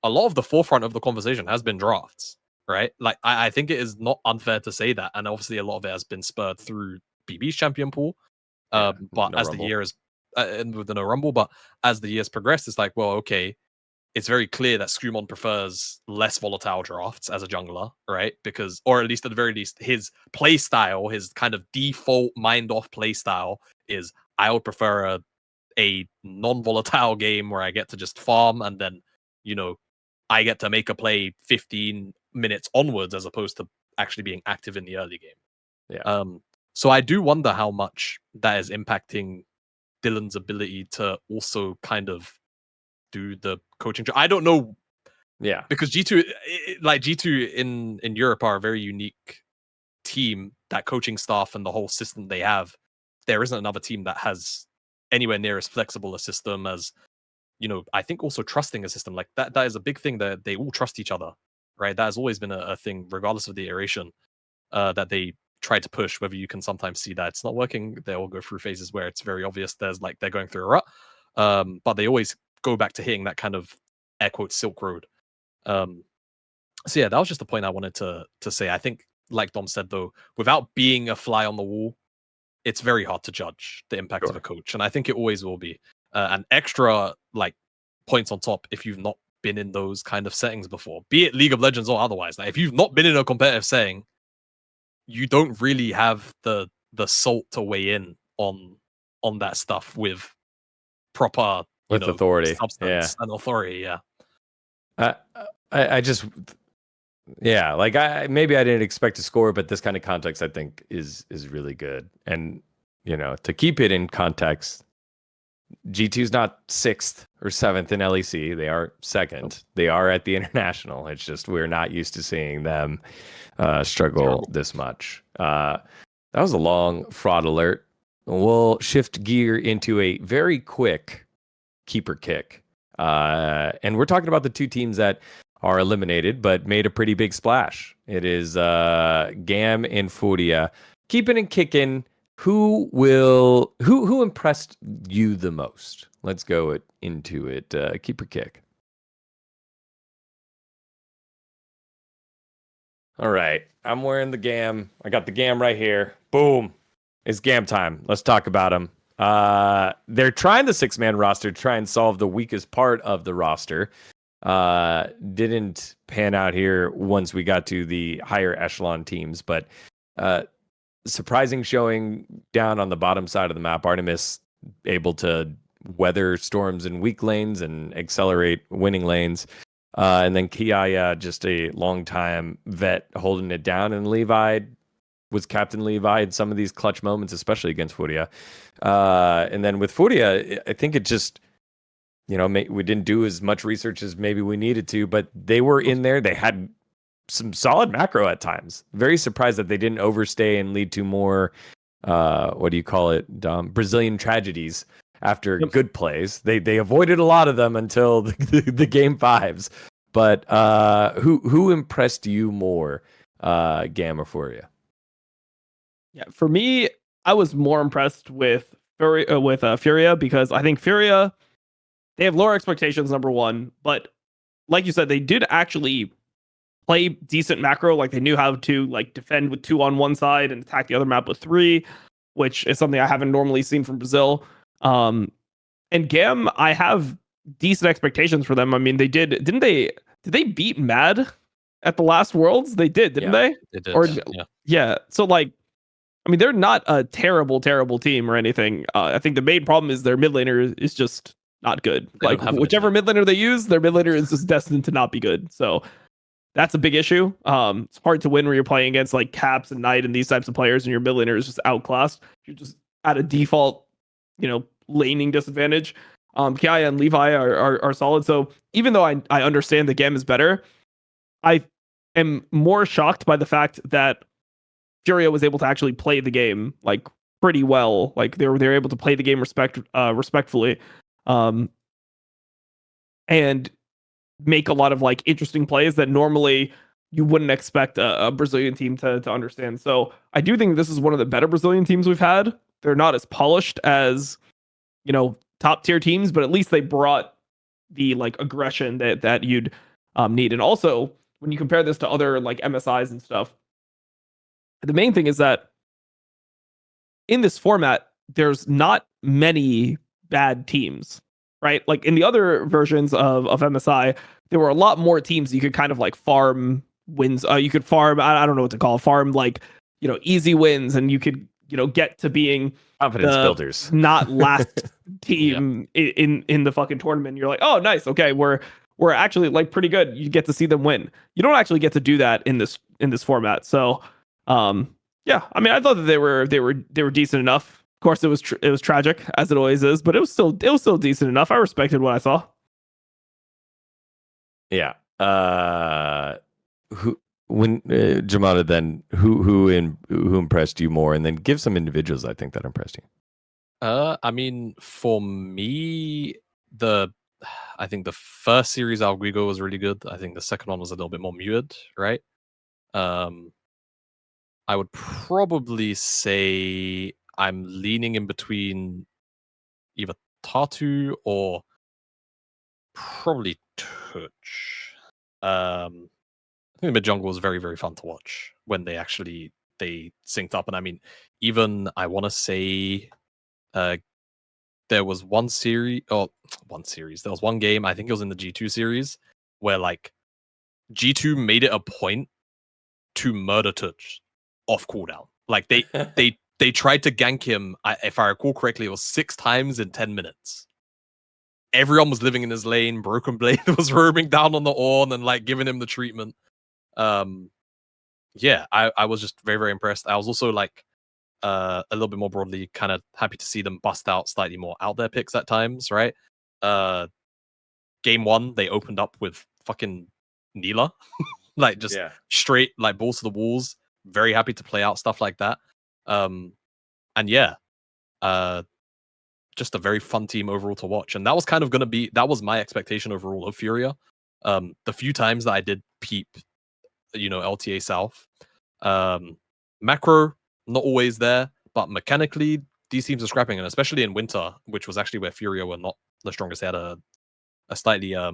a lot of the forefront of the conversation has been drafts, right? Like, I think it is not unfair to say that. And obviously, a lot of it has been spurred through BB's champion pool. But no as rumble. the year is, and with the no rumble, but as the years progressed, it's like, well, okay, it's very clear that Screwmon prefers less volatile drafts as a jungler, right? Because, or at least at the very least, his play style, his kind of default mind off play style is I would prefer a non-volatile game where I get to just farm and then, you know, I get to make a play 15 minutes onwards as opposed to actually being active in the early game. Yeah. So I do wonder how much that is impacting Dylan's ability to also kind of do the coaching. I don't know. Yeah. Because G2, like G2 in Europe are a very unique team. That coaching staff and the whole system they have, there isn't another team that has anywhere near as flexible a system as, you know, I think also trusting a system like that. That is a big thing that they all trust each other, right? That has always been a thing, regardless of the iteration, that they try to push. Whether you can sometimes see that it's not working, they all go through phases where it's very obvious there's like they're going through a rut, but they always go back to hitting that kind of air quotes Silk Road. So yeah, that was just the point I wanted to say. I think, like Dom said though, without being a fly on the wall, it's very hard to judge the impact of a coach, and I think it always will be. And extra like points on top if you've not been in those kind of settings before, be it League of Legends or otherwise. Like if you've not been in a competitive setting, you don't really have the salt to weigh in on that stuff with proper With authority. substance and authority. Yeah. I just, yeah, like maybe I didn't expect to score, but this kind of context I think is really good. And you know, to keep it in context, G2's not 6th or 7th in LEC. They are 2nd. They are at the international. It's just we're not used to seeing them struggle this much. That was a long fraud alert. We'll shift gear into a very quick keeper kick. And we're talking about the 2 teams that are eliminated but made a pretty big splash. It is GAM and FURIA keeping and kicking who impressed you the most? Let's go into it. Keep her kick. All right, I'm wearing the GAM. I got the GAM right here. Boom, it's GAM time. Let's talk about them. They're trying the 6-man roster to try and solve the weakest part of the roster. Didn't pan out here once we got to the higher echelon teams, but surprising showing down on the bottom side of the map. Artemis able to weather storms in weak lanes and accelerate winning lanes. And then Kiaya, just a long time vet holding it down. And Levi was Captain Levi in some of these clutch moments, especially against FURIA. And then with FURIA, I think it just, we didn't do as much research as maybe we needed to, but they were in there. They had some solid macro at times. Very surprised that they didn't overstay and lead to more, what do you call it, Brazilian tragedies after good plays. They avoided a lot of them until the game fives. But who impressed you more, GAM or FURIA? Yeah, for me, I was more impressed with FURIA because I think FURIA, they have lower expectations, number one, but like you said, they did actually play decent macro. Like they knew how to defend with 2 on one side and attack the other map with 3, which is something I haven't normally seen from Brazil. And GAM, I have decent expectations for them. I mean, did they beat Mad at the last Worlds? They did, didn't they? They did. Yeah. So I mean, they're not a terrible team or anything. I think the main problem is their mid laner is just not good. Like whichever mid laner they use, their mid laner is just destined to not be good. So that's a big issue. It's hard to win when you're playing against like Caps and Knight and these types of players, and your mid laner is just outclassed. You're just at a default, laning disadvantage. Kiaya and Levi are solid. So even though I understand the GAM is better, I am more shocked by the fact that FURIA was able to actually play the game pretty well. Like they were able to play the game respectfully, and make a lot of interesting plays that normally you wouldn't expect a Brazilian team to understand. So I do think this is one of the better Brazilian teams we've had. They're not as polished as top tier teams, but at least they brought the aggression that you'd need. And also when you compare this to other MSIs and stuff, the main thing is that in this format, there's not many bad teams, right? Like in the other versions of MSI, there were a lot more teams you could kind of farm wins. You could farm, I don't know what to call it, farm easy wins, and you could get to being confidence builders, not last team in the fucking tournament. You're like, oh, nice, okay, we're actually pretty good. You get to see them win. You don't actually get to do that in this format. So yeah, I mean, I thought that they were decent enough. Of course, it was tragic, as it always is, but it was still decent enough. I respected what I saw. Yeah. Jamada, then who impressed you more, and then give some individuals I think that impressed you. I mean, for me, I think the first series Alguigo was really good. I think the second one was a little bit more muted, right? I would probably say I'm leaning in between either Tatu or probably Touch. I think the mid jungle was very, very fun to watch when they synced up. And I mean, even I want to say there was one series. There was one game, I think it was in the G2 series, where G2 made it a point to murder Touch off cooldown. They tried to gank him, if I recall correctly, it was 6 times in 10 minutes. Everyone was living in his lane. Broken Blade was roaming down on the Ornn and giving him the treatment. Yeah, I was just very, very impressed. I was also a little bit more broadly kind of happy to see them bust out slightly more out there picks at times, right? Game 1, they opened up with fucking Neela. Straight balls to the walls. Very happy to play out stuff like that. And yeah, just a very fun team overall to watch. And that was kind of that was my expectation overall of FURIA. The few times that I did peep, LTA South, macro not always there, but mechanically, these teams are scrapping, and especially in winter, which was actually where Furia were not the strongest. They had a slightly no,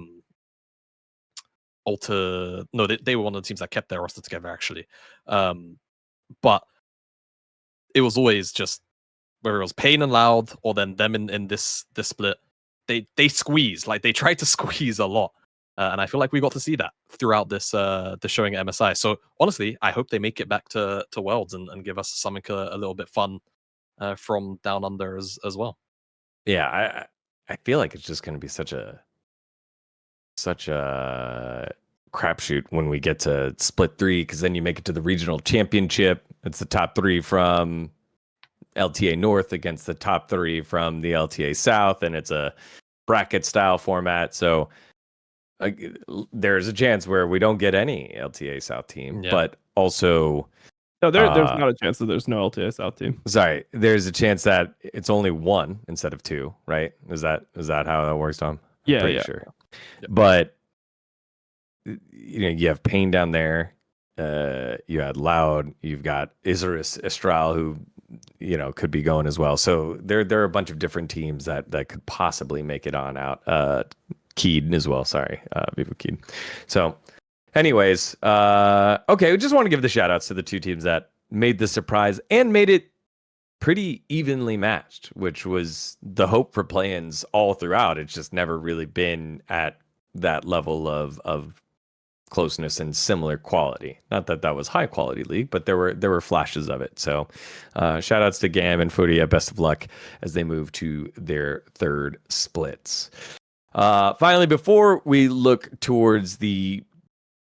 they were one of the teams that kept their roster together actually. But it was always just whether it was Pain and Loud or then them in this split, they squeeze, like they tried to squeeze a lot. And I feel like we got to see that throughout this the showing at MSI. So honestly, I hope they make it back to Worlds and give us something a little bit fun from down under as well. Yeah, I feel like it's just going to be such a crapshoot when we get to split 3, because then you make it to the regional championship. It's the top 3 from LTA North against the top 3 from the LTA South, and it's a bracket style format. So there's a chance where we don't get any LTA South team, but also no, there's not a chance that there's no LTA South team. Sorry, there's a chance that it's only 1 instead of 2, right? Is that how that works, Tom? Yeah, pretty sure. Yep. But you have Pain down there. You had Loud. You've got Isurus Estral, who could be going as well. So there are a bunch of different teams that could possibly make it on out. Keed as well. Sorry, Viva Keed. So, anyways, okay, we just want to give the shout outs to the 2 teams that made the surprise and made it pretty evenly matched, which was the hope for play-ins all throughout. It's just never really been at that level of closeness and similar quality. Not that was high quality league, but there were flashes of it. So shout outs to GAM and FURIA. Best of luck as they move to their 3rd splits. Finally, before we look towards the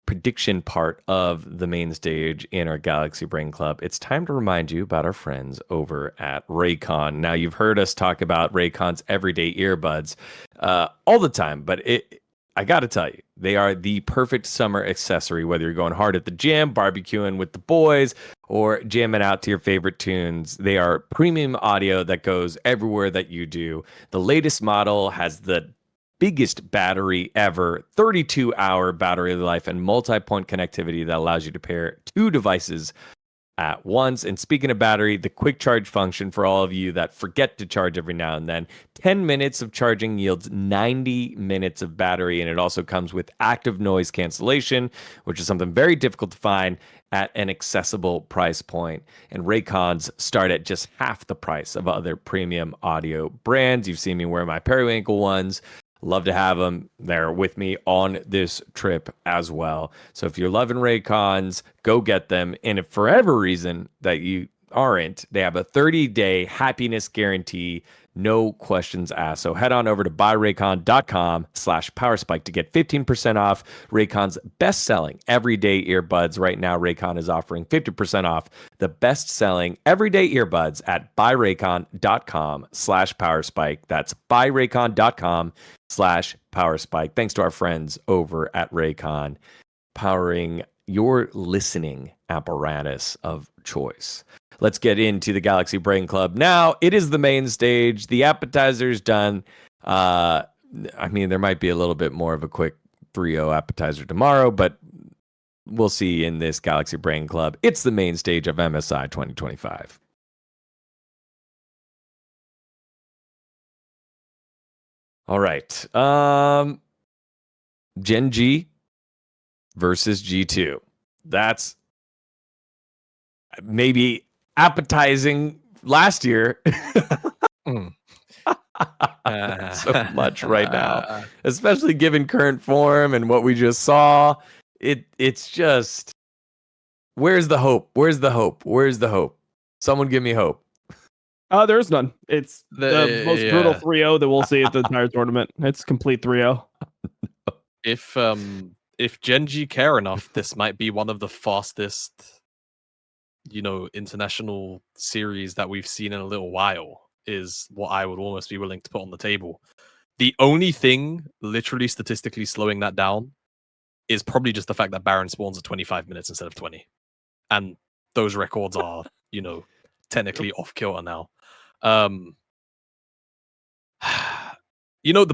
prediction part of the main stage in our Galaxy Brain Club, it's time to remind you about our friends over at Raycon. Now, you've heard us talk about Raycon's everyday earbuds all the time, but I got to tell you, they are the perfect summer accessory, whether you're going hard at the gym, barbecuing with the boys, or jamming out to your favorite tunes. They are premium audio that goes everywhere that you do. The latest model has the biggest battery ever, 32-hour battery life, and multi-point connectivity that allows you to pair 2 devices at once. And speaking of battery, the quick charge function for all of you that forget to charge every now and then, 10 minutes of charging yields 90 minutes of battery. And it also comes with active noise cancellation, which is something very difficult to find at an accessible price point. And Raycons start at just half the price of other premium audio brands. You've seen me wear my periwinkle ones. Love to have them. They're with me on this trip as well. So if you're loving Raycons, go get them. And if for whatever reason that you aren't, they have a 30-day happiness guarantee, no questions asked. So head on over to buyraycon.com/powerspike to get 15% off Raycon's best-selling everyday earbuds. Right now, Raycon is offering 50% off the best-selling everyday earbuds at buyraycon.com/powerspike. That's buyraycon.com/powerspike. Thanks to our friends over at Raycon, powering your listening apparatus of choice. Let's get into the Galaxy Brain Club. Now, it is the main stage. The appetizer's done. I mean, there might be a little bit more of a quick 3-0 appetizer tomorrow, but we'll see in this Galaxy Brain Club. It's the main stage of MSI 2025. All right. Gen G versus G2. That's maybe appetizing last year. So much right now, especially given current form and what we just saw. It's just, where's the hope? Where's the hope? Where's the hope? Someone give me hope. There's none. It's the most brutal 3-0 that we'll see at the entire tournament. It's complete 3-0. If Gen G care enough, this might be one of the fastest, international series that we've seen in a little while, is what I would almost be willing to put on the table. The only thing literally statistically slowing that down is probably just the fact that Baron spawns at 25 minutes instead of 20. And those records are, technically off kilter now. The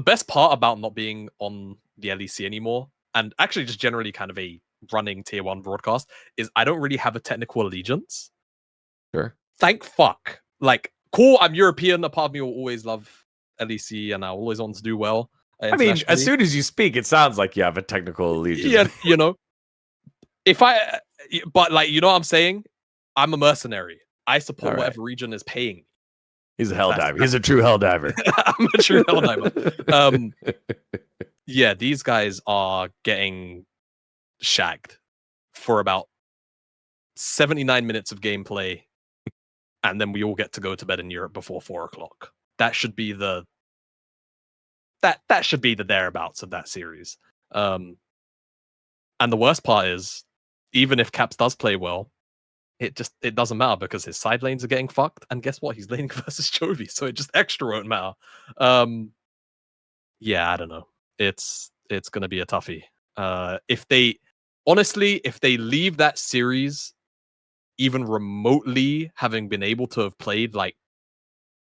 best part about not being on the LEC anymore, and actually just generally kind of a running tier 1 broadcast, is I don't really have a technical allegiance. Sure. Thank fuck. like, cool, I'm European. A part of me will always love LEC, and I always want to do well. I mean, as soon as you speak, it sounds like you have a technical allegiance. Yeah, you know, but like, you know what I'm saying? I'm a mercenary. I support whatever region is paying me. He's a hell diver. He's a true hell diver. I'm a true hell diver. Yeah, these guys are getting shagged for about 79 minutes of gameplay, and then we all get to go to bed in Europe before 4:00. That should be the that should be the thereabouts of that series. And the worst part is, even if Caps does play well, it doesn't matter because his side lanes are getting fucked. And guess what? He's laning versus Chovy, so it just extra won't matter. Yeah, I don't know. It's gonna be a toughie. If they leave that series even remotely having been able to have played like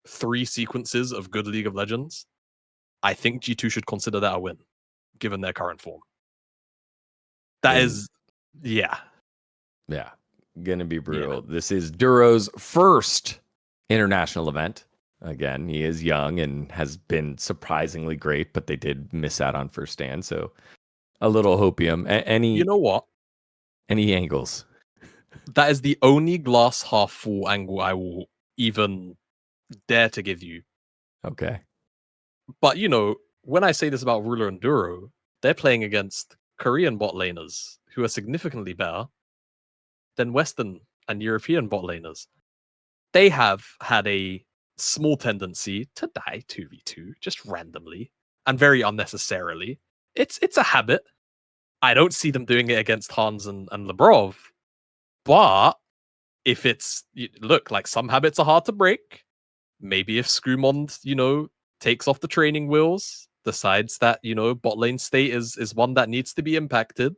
3 sequences of good League of Legends, I think G2 should consider that a win, given their current form. That is, yeah, gonna be brutal. Yeah. This is Duro's first international event. Again, he is young and has been surprisingly great, but they did miss out on first stand, so a little hopium. Any, you know what? Any angles? That is the only glass half full angle I will even dare to give you. Okay. But, you know, when I say this about Ruler and Duro, they're playing against Korean bot laners who are significantly better than Western and European bot laners. They have had a small tendency to die 2v2 just randomly and very unnecessarily. It's a habit. I don't see them doing it against Hans and Lebrov. But if it's, look, like, some habits are hard to break. Maybe if Screwmond, you know, takes off the training wheels, decides that, you know, bot lane state is one that needs to be impacted.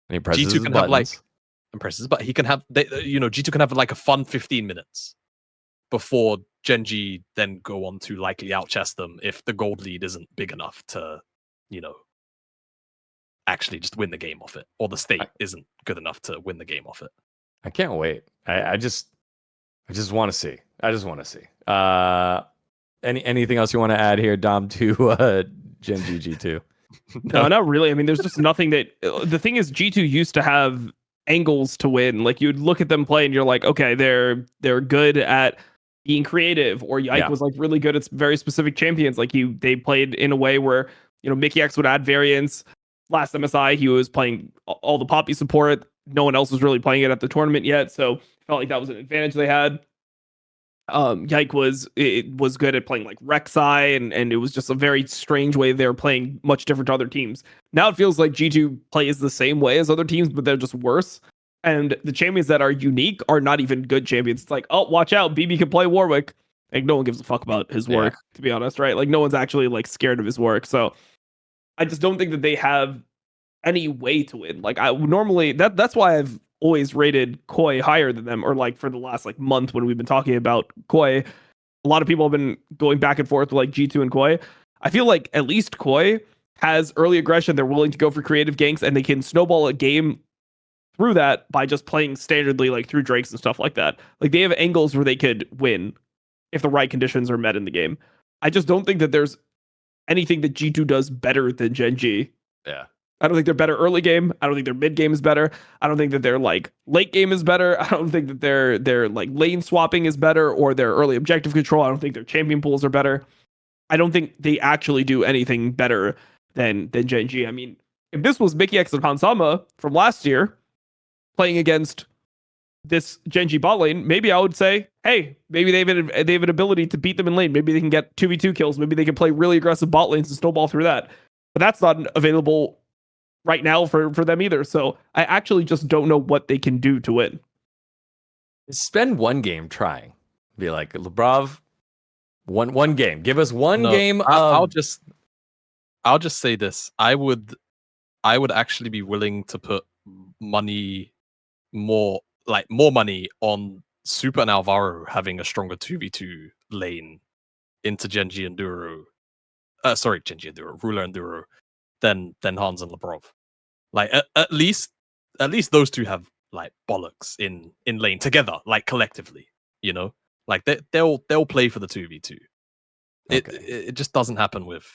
And he presses G2 can have like, and presses, but he can have, G2 can have like a fun 15 minutes before Genji then go on to likely outchess them if the gold lead isn't big enough to, you know, actually just win the game off it, or the state isn't good enough to win the game off it. I can't wait. I just want to see. I just want to see. Anything else you want to add here, Dom, to Genji G2? No, not really. I mean, there's just nothing that. The thing is, G2 used to have angles to win. Like, you'd look at them play and you're like, okay, they're good at being creative, or Yike was like really good at very specific champions. Like, they played in a way where, you know, Mickey X would add variants. Last MSI, he was playing all the Poppy support. No one else was really playing it at the tournament yet, so felt like that was an advantage they had. Yike was good at playing like Rek'Sai, and it was just a very strange way they were playing, much different to other teams. Now it feels like G2 plays the same way as other teams, but they're just worse. And the champions that are unique are not even good champions. It's like, oh, watch out, BB can play Warwick. Like, no one gives a fuck about his work, to be honest, right? Like, no one's actually like scared of his work. So I just don't think that they have any way to win. Like, I normally that's why I've always rated Koi higher than them, or like for the last like month when we've been talking about Koi, a lot of people have been going back and forth with like G2 and Koi. I feel like at least Koi has early aggression. They're willing to go for creative ganks, and they can snowball a game through that by just playing standardly, like through Drakes and stuff like that. Like, they have angles where they could win if the right conditions are met in the game. I just don't think that there's anything that G2 does better than Genji. Yeah. I don't think they're better early game. I don't think their mid game is better. I don't think that their like late game is better. I don't think that their like lane swapping is better, or their early objective control. I don't think their champion pools are better. I don't think they actually do anything better than Genji. I mean, if this was Mickey X and Hansama from last year playing against this Genji bot lane, maybe I would say, hey, maybe they have an ability to beat them in lane. Maybe they can get 2v2 kills. Maybe they can play really aggressive bot lanes and snowball through that. But that's not available right now for them either. So I actually just don't know what they can do to win. Spend one game trying. Be like, Lebrov, one game. Give us one game. I'll just say this. I would actually be willing to put more money on Super and Alvaro having a stronger 2v2 lane into Genji and Duro. Genji and Duro, Ruler and Duro, than Hans and Lebrov. Like, at least those two have like bollocks in lane together, like collectively, you know. Like they'll play for the 2v2. Okay. It just doesn't happen with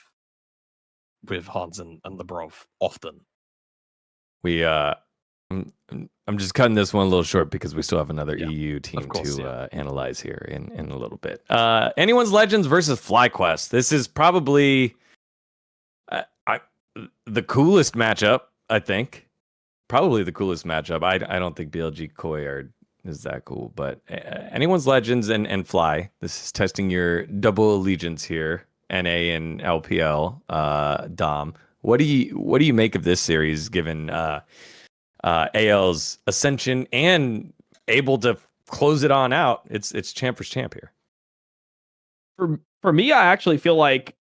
Hans and the Brov often. We I'm just cutting this one a little short because we still have another Yeah, EU team course, to analyze here in a little bit. Anyone's Legends versus FlyQuest. This is probably the coolest matchup, I think. Probably the coolest matchup. I don't think BLG Koi is that cool, but anyone's Legends and Fly. This is testing your double allegiance here, NA and LPL. Dom, what do you make of this series, given AL's ascension and able to close it on out? It's champ versus champ here. For me, I actually feel like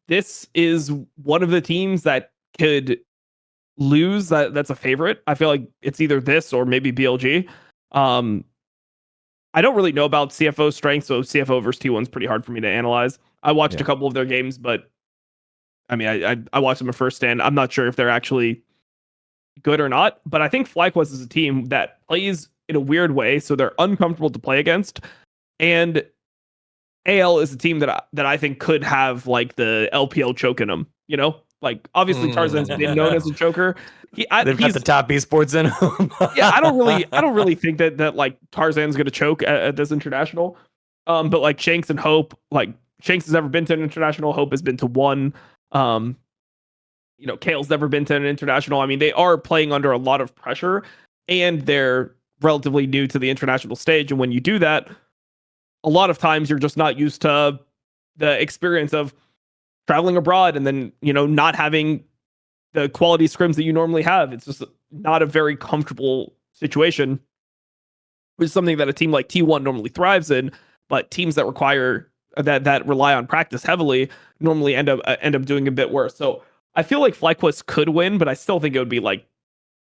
this is one of the teams that could lose. That's a favorite. I feel like it's either this or maybe BLG. I don't really know about CFO's strength, so CFO versus T1 is pretty hard for me to analyze. I watched a couple of their games, but I mean, I watched them at first stand. I'm not sure if they're actually good or not, but I think FlyQuest is a team that plays in a weird way, so they're uncomfortable to play against. And AL is a team that I think could have like the LPL choke in them, you know? Like obviously Tarzan's been known as a choker. They've got the top esports in them. Yeah, I don't really think that like Tarzan's gonna choke at this international. But like Shanks and Hope, like Shanks has never been to an international, Hope has been to one. You know, Kale's never been to an international. I mean, they are playing under a lot of pressure and they're relatively new to the international stage. And when you do that, a lot of times you're just not used to the experience of traveling abroad and then, you know, not having the quality scrims that you normally have. It's just not a very comfortable situation, which is something that a team like T1 normally thrives in, but teams that require that rely on practice heavily normally end up doing a bit worse. So I feel like FlyQuest could win, but I still think it would be like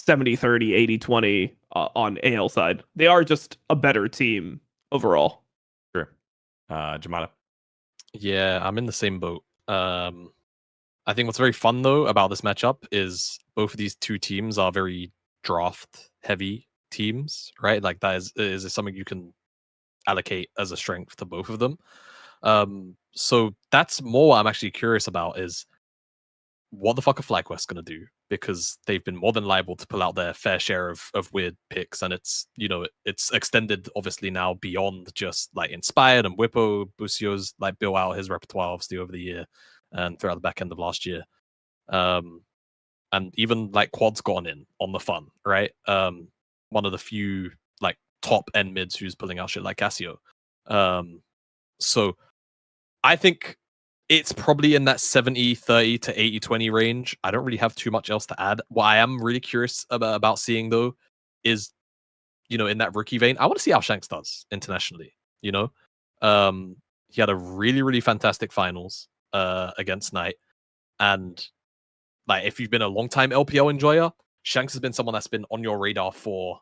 70-30, 80-20 on AL side. They are just a better team overall. Sure. Jamada. Yeah, I'm in the same boat. I think what's very fun though about this matchup is both of these two teams are very draft heavy teams, right? Like that is something you can allocate as a strength to both of them. So that's more what I'm actually curious about is what the fuck are FlyQuest gonna do? Because they've been more than liable to pull out their fair share of weird picks, and it's, you know, it's extended obviously now beyond just like Inspired and Whippo. Busio's like built out his repertoire obviously over the year and throughout the back end of last year. And even like Quad's gone in on the fun, right? One of the few like top end mids who's pulling out shit like Casio. So I think it's probably in that 70-30 to 80-20 range. I don't really have too much else to add. What I am really curious about seeing though is, you know, in that rookie vein, I want to see how Shanks does internationally. You know, he had a really, really fantastic finals against Knight, and like if you've been a long time LPL enjoyer, Shanks has been someone that's been on your radar for,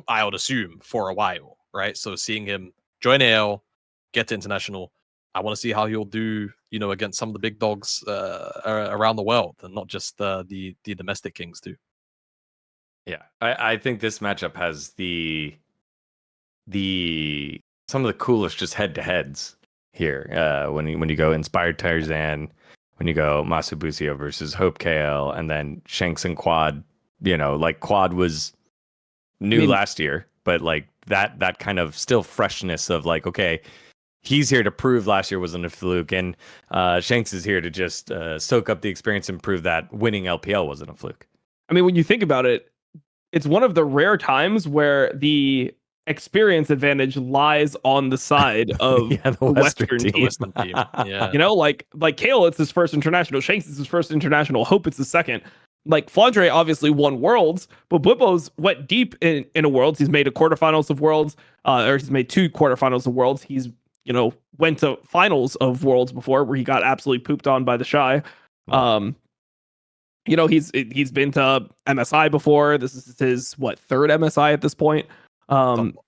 I would assume, for a while, right? So seeing him join AL, get to international, I want to see how he'll do, you know, against some of the big dogs around the world, and not just the domestic kings too. Yeah, I think this matchup has some of the coolest just head to heads here. When you go Inspired Tarzan, when you go Masubusio versus Hope KL, and then Shanks and Quad. You know, like Quad was new last year, but like that kind of still freshness of like, okay, he's here to prove last year wasn't a fluke, and Shanks is here to just soak up the experience and prove that winning LPL wasn't a fluke. I mean, when you think about it, it's one of the rare times where the experience advantage lies on the side of the Western team. Yeah. You know, like Kale, it's his first international. Shanks is his first international. Hope it's his second. Like Flandre obviously won Worlds, but Blippo's went deep in a Worlds. He's made a quarterfinals of Worlds, or he's made 2 quarterfinals of Worlds. He's, you know, went to finals of Worlds before where he got absolutely pooped on by the Shy. You know, he's been to MSI before. This is his 3rd MSI at this point.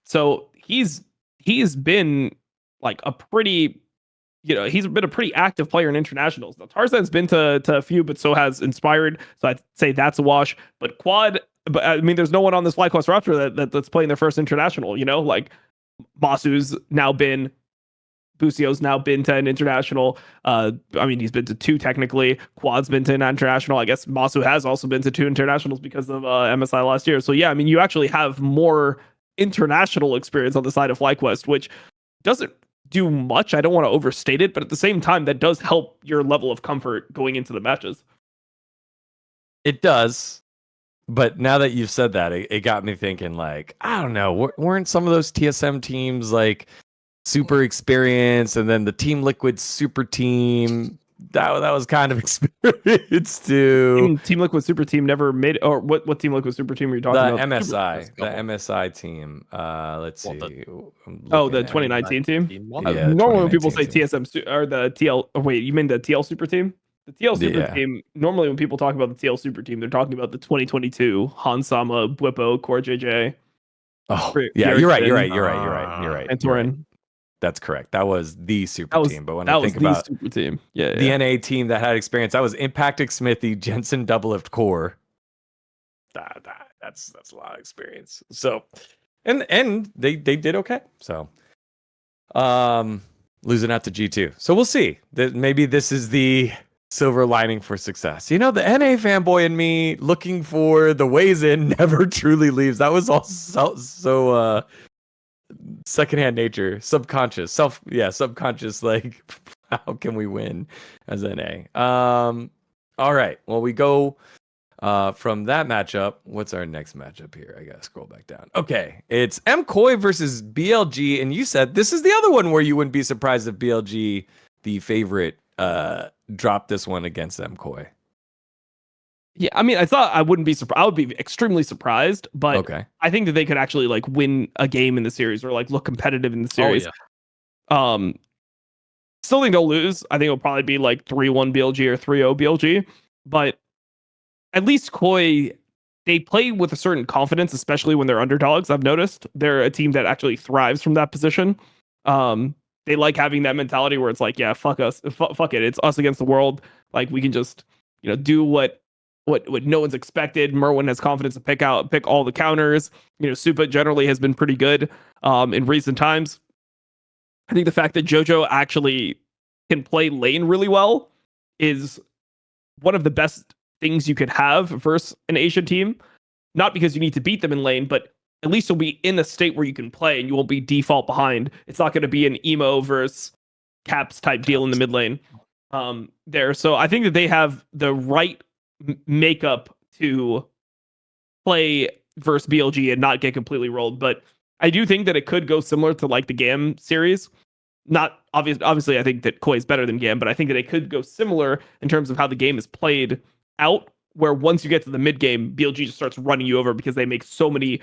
So he's been like a pretty, you know, he's been a pretty active player in internationals. Now Tarzan's been to a few, but so has Inspired. So I'd say that's a wash. But Quad, but I mean, there's no one on this FlyQuest roster that's playing their first international. You know, like Masu's now been, Busio's now been to an international. I mean, he's been to 2 technically. Quad's been to an international. I guess Masu has also been to 2 internationals because of MSI last year. So yeah, I mean, you actually have more international experience on the side of FlyQuest, which doesn't do much. I don't want to overstate it, but at the same time, that does help your level of comfort going into the matches. It does. But now that you've said that, it got me thinking, like, I don't know, weren't some of those TSM teams like super experienced, and then the Team Liquid super team that was kind of experienced too. Team Liquid Super Team never made, or what Team Liquid Super Team are you talking The about? MSI team. Let's see. The 2019 team. Yeah, normally when people say 2019 TSM or the TL, oh, wait, you mean the TL Super Team? The TL Super Yeah. Team. Normally when people talk about the TL Super Team, they're talking about the 2022 Hansama, Bwipo, Core JJ. Oh, Great. yeah, Gary you're right. Finn, You're right. and You're right. Torin. That's correct. That was the super team. But when that I was think the about super team, yeah, the NA team that had experience, that was Impactic Smithy, Jensen Doublelift Core. That's a lot of experience. So, and they did okay. So, losing out to G2. So we'll see. That maybe this is the silver lining for success. You know, the NA fanboy in me looking for the ways in never truly leaves. That was all so secondhand nature, subconscious, subconscious, like how can we win as NA? All right, well, we go from that matchup. What's our next matchup here? I gotta scroll back down. Okay, it's MKOI versus BLG, and you said this is the other one where you wouldn't be surprised if BLG, the favorite, dropped this one against MKOI. Yeah, I mean, I thought I wouldn't be surprised. I would be extremely surprised, but Okay. I think that they could actually like win a game in the series or like look competitive in the series. Still think they'll lose. I think it'll probably be like 3-1 BLG or 3-0 BLG, but at least Koi, they play with a certain confidence, especially when they're underdogs. I've noticed they're a team that actually thrives from that position. They like having that mentality where it's like, yeah, fuck us, fuck it, it's us against the world. Like we can just, do what no one's expected. Merwin has confidence to pick all the counters. Supa generally has been pretty good in recent times. I think the fact that JoJo actually can play lane really well is one of the best things you could have versus an Asian team. Not because you need to beat them in lane, but at least you'll be in a state where you can play and you won't be default behind. It's not going to be an emo versus caps type deal in the mid lane there. So I think that they have the right makeup to play versus BLG and not get completely rolled. But I do think that it could go similar to like the GAM series. Not obviously, I think that Koi is better than GAM, but I think that it could go similar in terms of how the game is played out, where once you get to the mid game, BLG just starts running you over because they make so many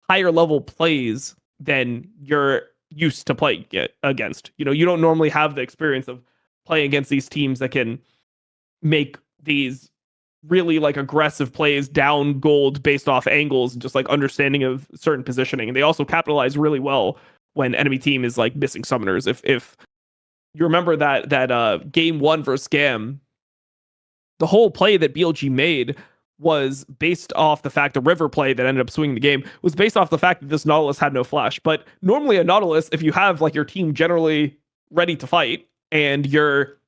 higher level plays than you're used to playing against. You don't normally have the experience of playing against these teams that can make these really like aggressive plays down gold based off angles and just like understanding of certain positioning. And they also capitalize really well when enemy team is like missing summoners. If you remember that game 1 versus GAM, the whole play that BLG made was based off the fact the river play that ended up swinging the game was based off the fact that this Nautilus had no flash. But normally a Nautilus, if you have like your team generally ready to fight and you're,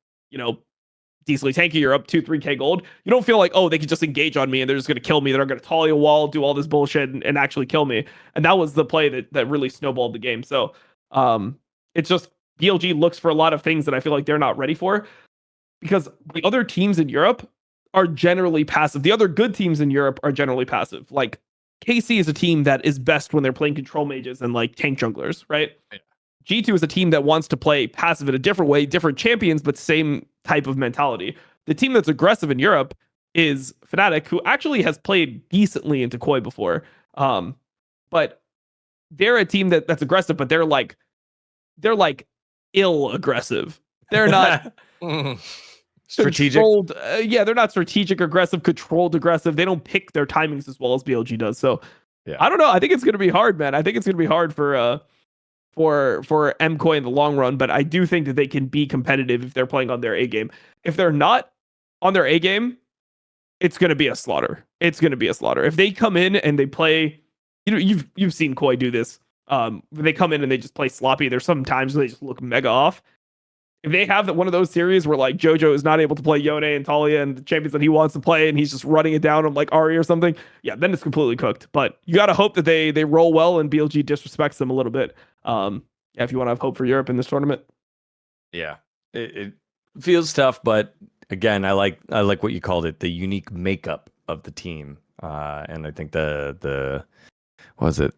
decently tanky, you're up 2-3k gold, you don't feel like, oh, they can just engage on me and they're just going to kill me, they're going to tally a wall, do all this bullshit and actually kill me. And that was the play that really snowballed the game. So it's just BLG looks for a lot of things that I feel like they're not ready for, because the other teams in Europe are generally passive. The other good teams in Europe are generally passive. Like KC is a team that is best when they're playing control mages and like tank junglers, right? Yeah. G2 is a team that wants to play passive in a different way, different champions, but same type of mentality. The team that's aggressive in Europe is Fnatic, who actually has played decently into Koi before. But they're a team that's aggressive, but they're like ill aggressive. They're not strategic. They're not strategic aggressive, controlled aggressive. They don't pick their timings as well as BLG does. So yeah. I don't know. I think it's going to be hard, man. I think it's going to be hard for MKOI in the long run, but I do think that they can be competitive if they're playing on their A game. If they're not on their A game, it's going to be a slaughter. It's going to be a slaughter. If they come in and they play, you've seen Koi do this They come in and they just play sloppy. There's some times where they just look mega off. If they have one of those series where like JoJo is not able to play Yone and Talia and the champions that he wants to play, and he's just running it down on like Ari or something, yeah, then it's completely cooked. But you got to hope that they roll well and BLG disrespects them a little bit. If you want to have hope for Europe in this tournament. Yeah, it feels tough, but again, I like what you called it, the unique makeup of the team, and I think the what's the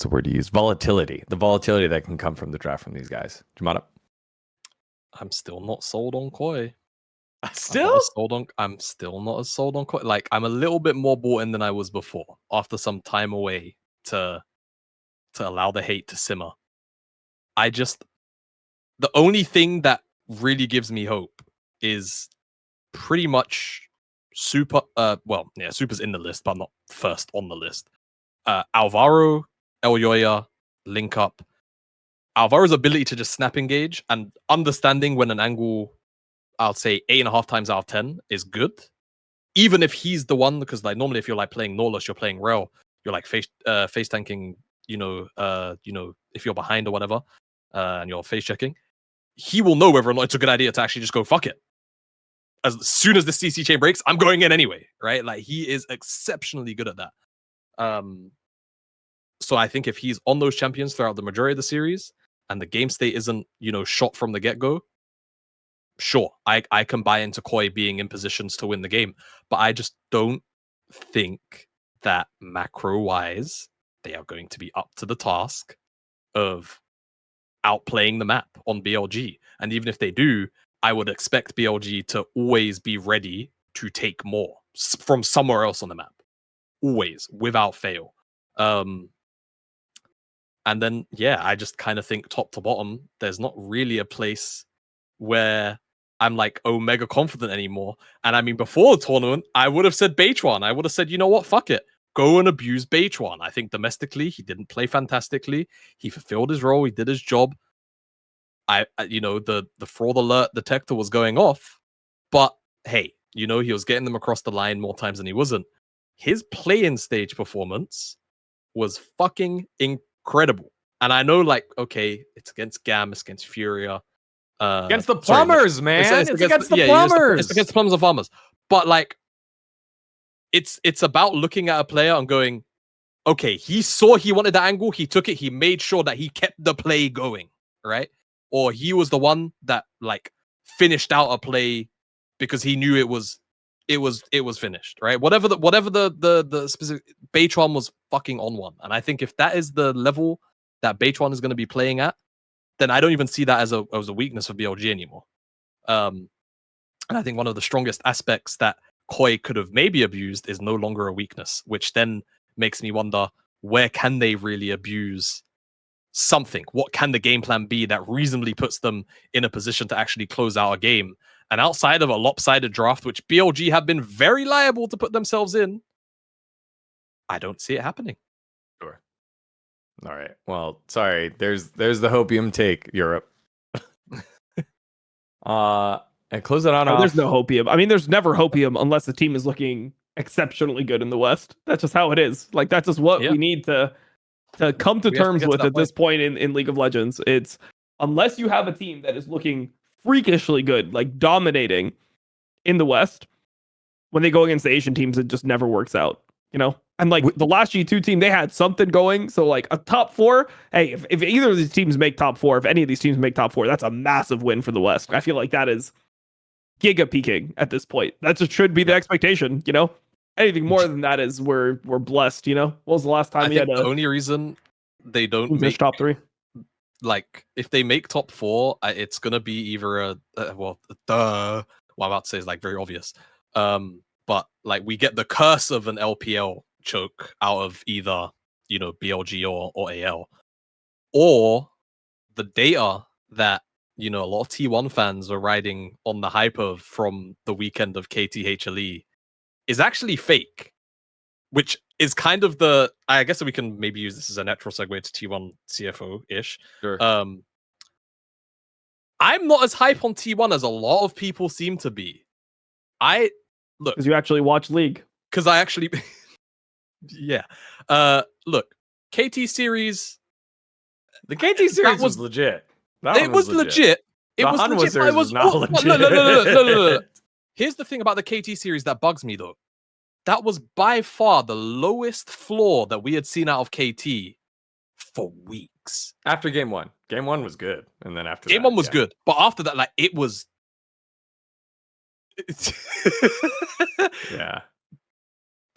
word to use? The volatility that can come from the draft from these guys. Jamada. I'm still not sold on Koi. I'm Still? not as sold on Koi. Like, I'm a little bit more bought in than I was before after some time away to allow the hate to simmer. The only thing that really gives me hope is pretty much Super. Super's in the list, but not first on the list. Alvaro, Elyoya, link up. Alvaro's ability to just snap engage and understanding when an angle, I'll say 8.5 times out of 10 is good. Even if he's the one, because like normally if you're like playing Norless, you're playing Rel, you're like face tanking, if you're behind or whatever, and you're face checking, he will know whether or not it's a good idea to actually just go fuck it. As soon as the CC chain breaks, I'm going in anyway, right? Like, he is exceptionally good at that. So I think if he's on those champions throughout the majority of the series and the game state isn't, shot from the get-go, sure, I can buy into Koi being in positions to win the game. But I just don't think that macro-wise, they are going to be up to the task of outplaying the map on BLG. And even if they do, I would expect BLG to always be ready to take more from somewhere else on the map. Always, without fail. And then, yeah, I just kind of think top to bottom, there's not really a place where I'm like, mega confident anymore. And I mean, before the tournament, I would have said Beichuan. I would have said, you know what, fuck it. Go and abuse Beichuan. I think domestically, he didn't play fantastically. He fulfilled his role. He did his job. The fraud alert detector was going off. But hey, he was getting them across the line more times than he wasn't. His play-in stage performance was fucking incredible. And I know, like, okay, it's against GAM, it's against FURIA. Against the plumbers, man. It's against the plumbers. It's against the plumbers and farmers. But like, it's about looking at a player and going, okay, he saw he wanted that angle, he took it, he made sure that he kept the play going, right? Or he was the one that like finished out a play because he knew it was finished, right? Whatever the specific, Beichuan was fucking on one. And I think if that is the level that Beichuan is going to be playing at, then I don't even see that as a weakness for BLG anymore. And I think one of the strongest aspects that Koi could have maybe abused is no longer a weakness, which then makes me wonder, where can they really abuse something? What can the game plan be that reasonably puts them in a position to actually close out a game? And outside of a lopsided draft, which BLG have been very liable to put themselves in, I don't see it happening. Sure. All right. Well, sorry. There's the hopium take, Europe. And close it on off. There's no hopium. I mean, there's never hopium unless the team is looking exceptionally good in the West. That's just how it is. Like, that's just what we need to come to terms with at this point in League of Legends. It's unless you have a team that is looking freakishly good, like dominating in the West, when they go against the Asian teams, it just never works out, And like the last G2 team, they had something going. So like a top 4, hey, if either of these teams make top 4, if any of these teams make top 4, that's a massive win for the West. I feel like that is giga peaking at this point. That just should be the expectation, Anything more than that is we're blessed, What was the last time I think the only reason they don't make top 3? Like, if they make top 4, it's gonna be either what I'm about to say is like very obvious. But like, we get the curse of an LPL choke out of either BLG or AL, or the data that a lot of T1 fans are riding on the hype of from the weekend of KTHLE is actually fake, which is kind of I guess we can maybe use this as a natural segue to T1 CFO-ish. Sure. I'm not as hype on T1 as a lot of people seem to be. Look, because you actually watch League. Because I actually, yeah. Look, KT series The KT series was was legit. It was legit. It was Hanwha legit. series was not legit. No. Here's the thing about the KT series that bugs me though. That was by far the lowest floor that we had seen out of KT for weeks. After game one. Game one was good. And then after Game that, one was good. But after that, like it was yeah.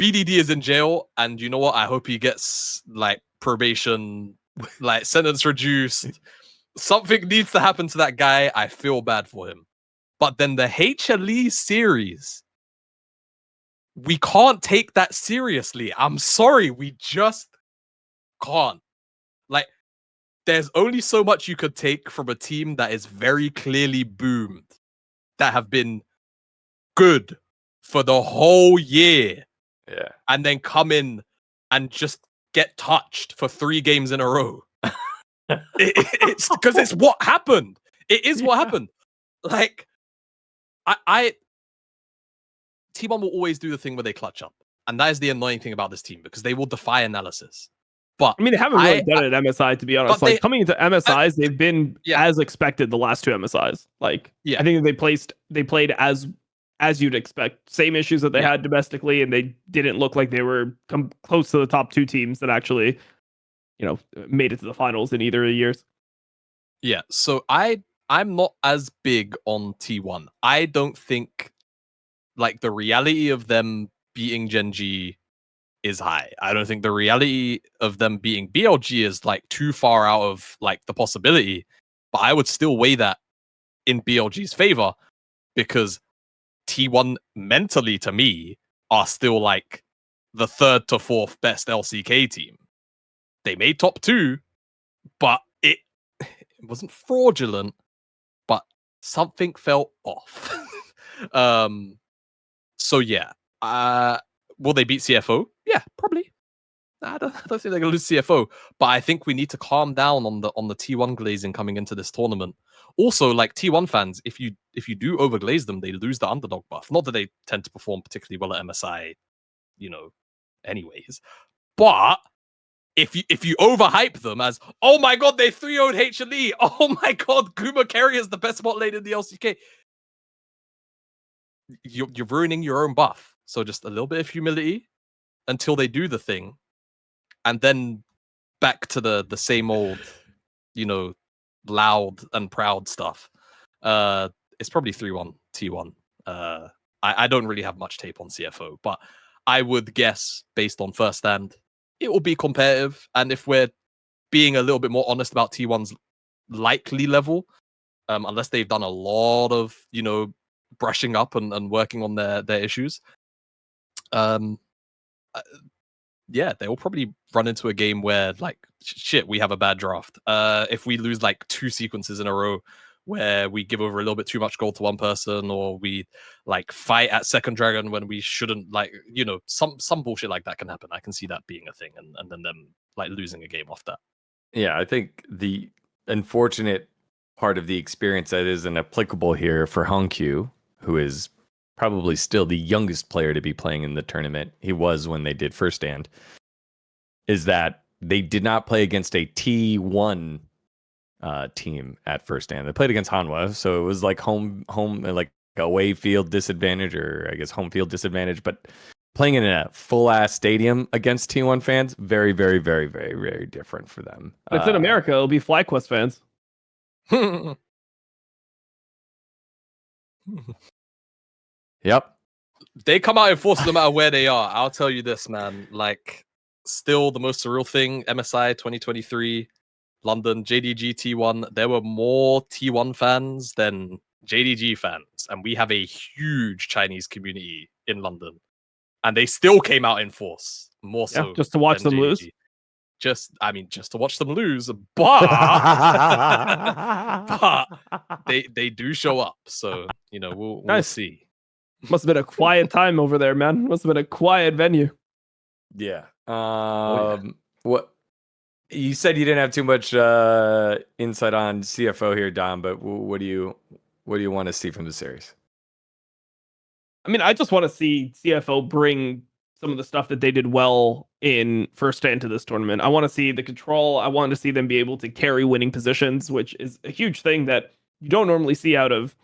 BDD is in jail, and you know what? I hope he gets like probation, like sentence reduced. Something needs to happen to that guy. I feel bad for him. But then the HLE series, we can't take that seriously. I'm sorry, we just can't. Like, there's only so much you could take from a team that is very clearly boomed, that have been good for the whole year. Yeah. And then come in and just get touched for 3 games in a row. It's because it's what happened. It is what happened. Like, I T1 will always do the thing where they clutch up. And that is the annoying thing about this team, because they will defy analysis. But I mean, they haven't really done it at MSI, to be honest. Like, coming into MSIs, they've been as expected the last 2 MSIs. Like, I think they played as you'd expect. Same issues that they had domestically, and they didn't look like they were close to the top 2 teams that actually, made it to the finals in either of the years. Yeah, so I'm not as big on T1. I don't think like the reality of them beating Gen G is high. I don't think the reality of them beating BLG is like too far out of like the possibility, but I would still weigh that in BLG's favor, because T1 mentally to me are still like the 3rd to 4th best LCK team. They made top 2, but it wasn't fraudulent, but something felt off. So yeah, will they beat CFO? Yeah, probably. I don't think they're gonna lose CFO, but I think we need to calm down on the T1 glazing coming into this tournament. Also, like T1 fans, if you do overglaze them, they lose the underdog buff. Not that they tend to perform particularly well at MSI, anyways. But if you overhype them as, oh my god, they 3-0'd HLE, oh my god, Guma Carry is the best bot lane in the LCK, you're ruining your own buff. So just a little bit of humility until they do the thing, and then back to the same old, loud and proud stuff. It's probably 3-1 T1. I don't really have much tape on CFO, but I would guess based on first stand, it will be competitive. And if we're being a little bit more honest about T1's likely level, unless they've done a lot of, brushing up and working on their issues, yeah, they will probably run into a game where, like, shit, we have a bad draft. If we lose like 2 sequences in a row where we give over a little bit too much gold to one person, or we like fight at second dragon when we shouldn't, like, some bullshit like that can happen. I can see that being a thing, and then them like losing a game off that. Yeah, I think the unfortunate part of the experience that isn't applicable here for Hongq, who is probably still the youngest player to be playing in the tournament, he was when they did first stand, is that they did not play against a T1 team at first stand. They played against Hanwha, so it was like home like away field disadvantage, or I guess home field disadvantage, but playing in a full ass stadium against T1 fans, very, very, very, very, very different for them. If it's in America, it'll be FlyQuest fans. Yep. They come out in force no matter where they are. I'll tell you this, man. Like, still the most surreal thing, MSI 2023, London, JDG T1. There were more T1 fans than JDG fans. And we have a huge Chinese community in London. And they still came out in force. More so. Just to watch them JDG. lose. Just to watch them lose. But, but they do show up. So, we'll see. Must have been a quiet time over there, man. Must have been a quiet venue. Yeah. What you said, you didn't have too much insight on CFO here, Dom, but what do you want to see from the series? I mean, I just want to see CFO bring some of the stuff that they did well in first stand to this tournament. I want to see the control. I want to see them be able to carry winning positions, which is a huge thing that you don't normally see out of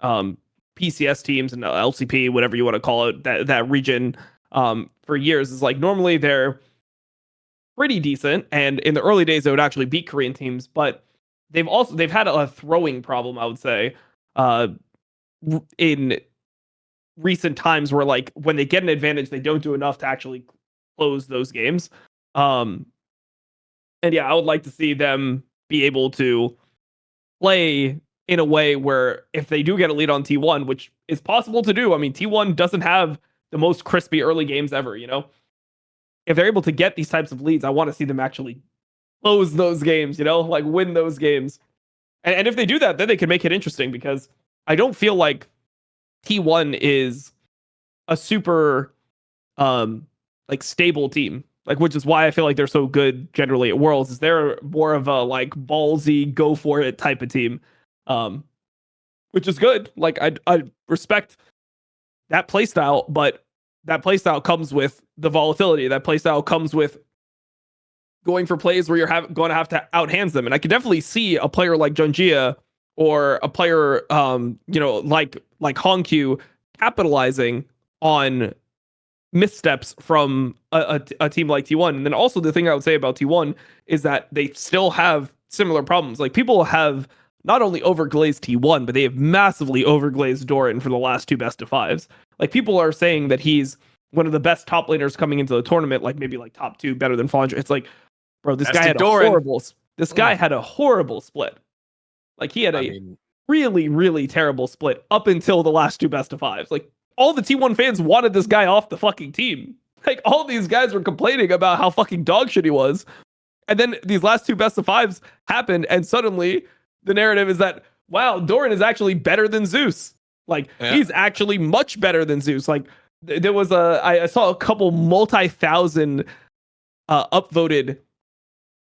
PCS teams and LCP, whatever you want to call it, that region for years. Is like normally they're pretty decent, and in the early days they would actually beat Korean teams, but they've had a throwing problem, I would say, in recent times where like when they get an advantage, they don't do enough to actually close those games. And yeah, I would like to see them be able to play in a way where if they do get a lead on T1, which is possible to do. I mean, T1 doesn't have the most crispy early games ever, you know? If they're able to get these types of leads, I want to see them actually close those games, you know, like win those games. And if they do that, then they can make it interesting, because I don't feel like T1 is a super like stable team, like, which is why I feel like they're so good generally at Worlds. Is they're more of a like ballsy, go for it type of team, which is good. Like I respect that playstyle, but that playstyle comes with the volatility. That playstyle comes with going for plays where you're going to have to outhands them. And I can definitely see a player like Junjia or a player, you know, like Hongq capitalizing on missteps from a team like T1. And then also the thing I would say about T1 is that they still have similar problems. Like people have not only overglazed T1, but they have massively overglazed Doran for the last two best of fives. Like people are saying that he's one of the best top laners coming into the tournament, like maybe like top two, better than Flandre. It's like, bro, this guy had a horrible split. Like he had really, really terrible split up until the last two best of fives. Like all the T1 fans wanted this guy off the fucking team. Like all these guys were complaining about how fucking dog shit he was. And then these last two best of fives happened, and suddenly the narrative is that, wow, Doran is actually better than Zeus. Like he's actually much better than Zeus. Like there was I saw a couple multi-thousand upvoted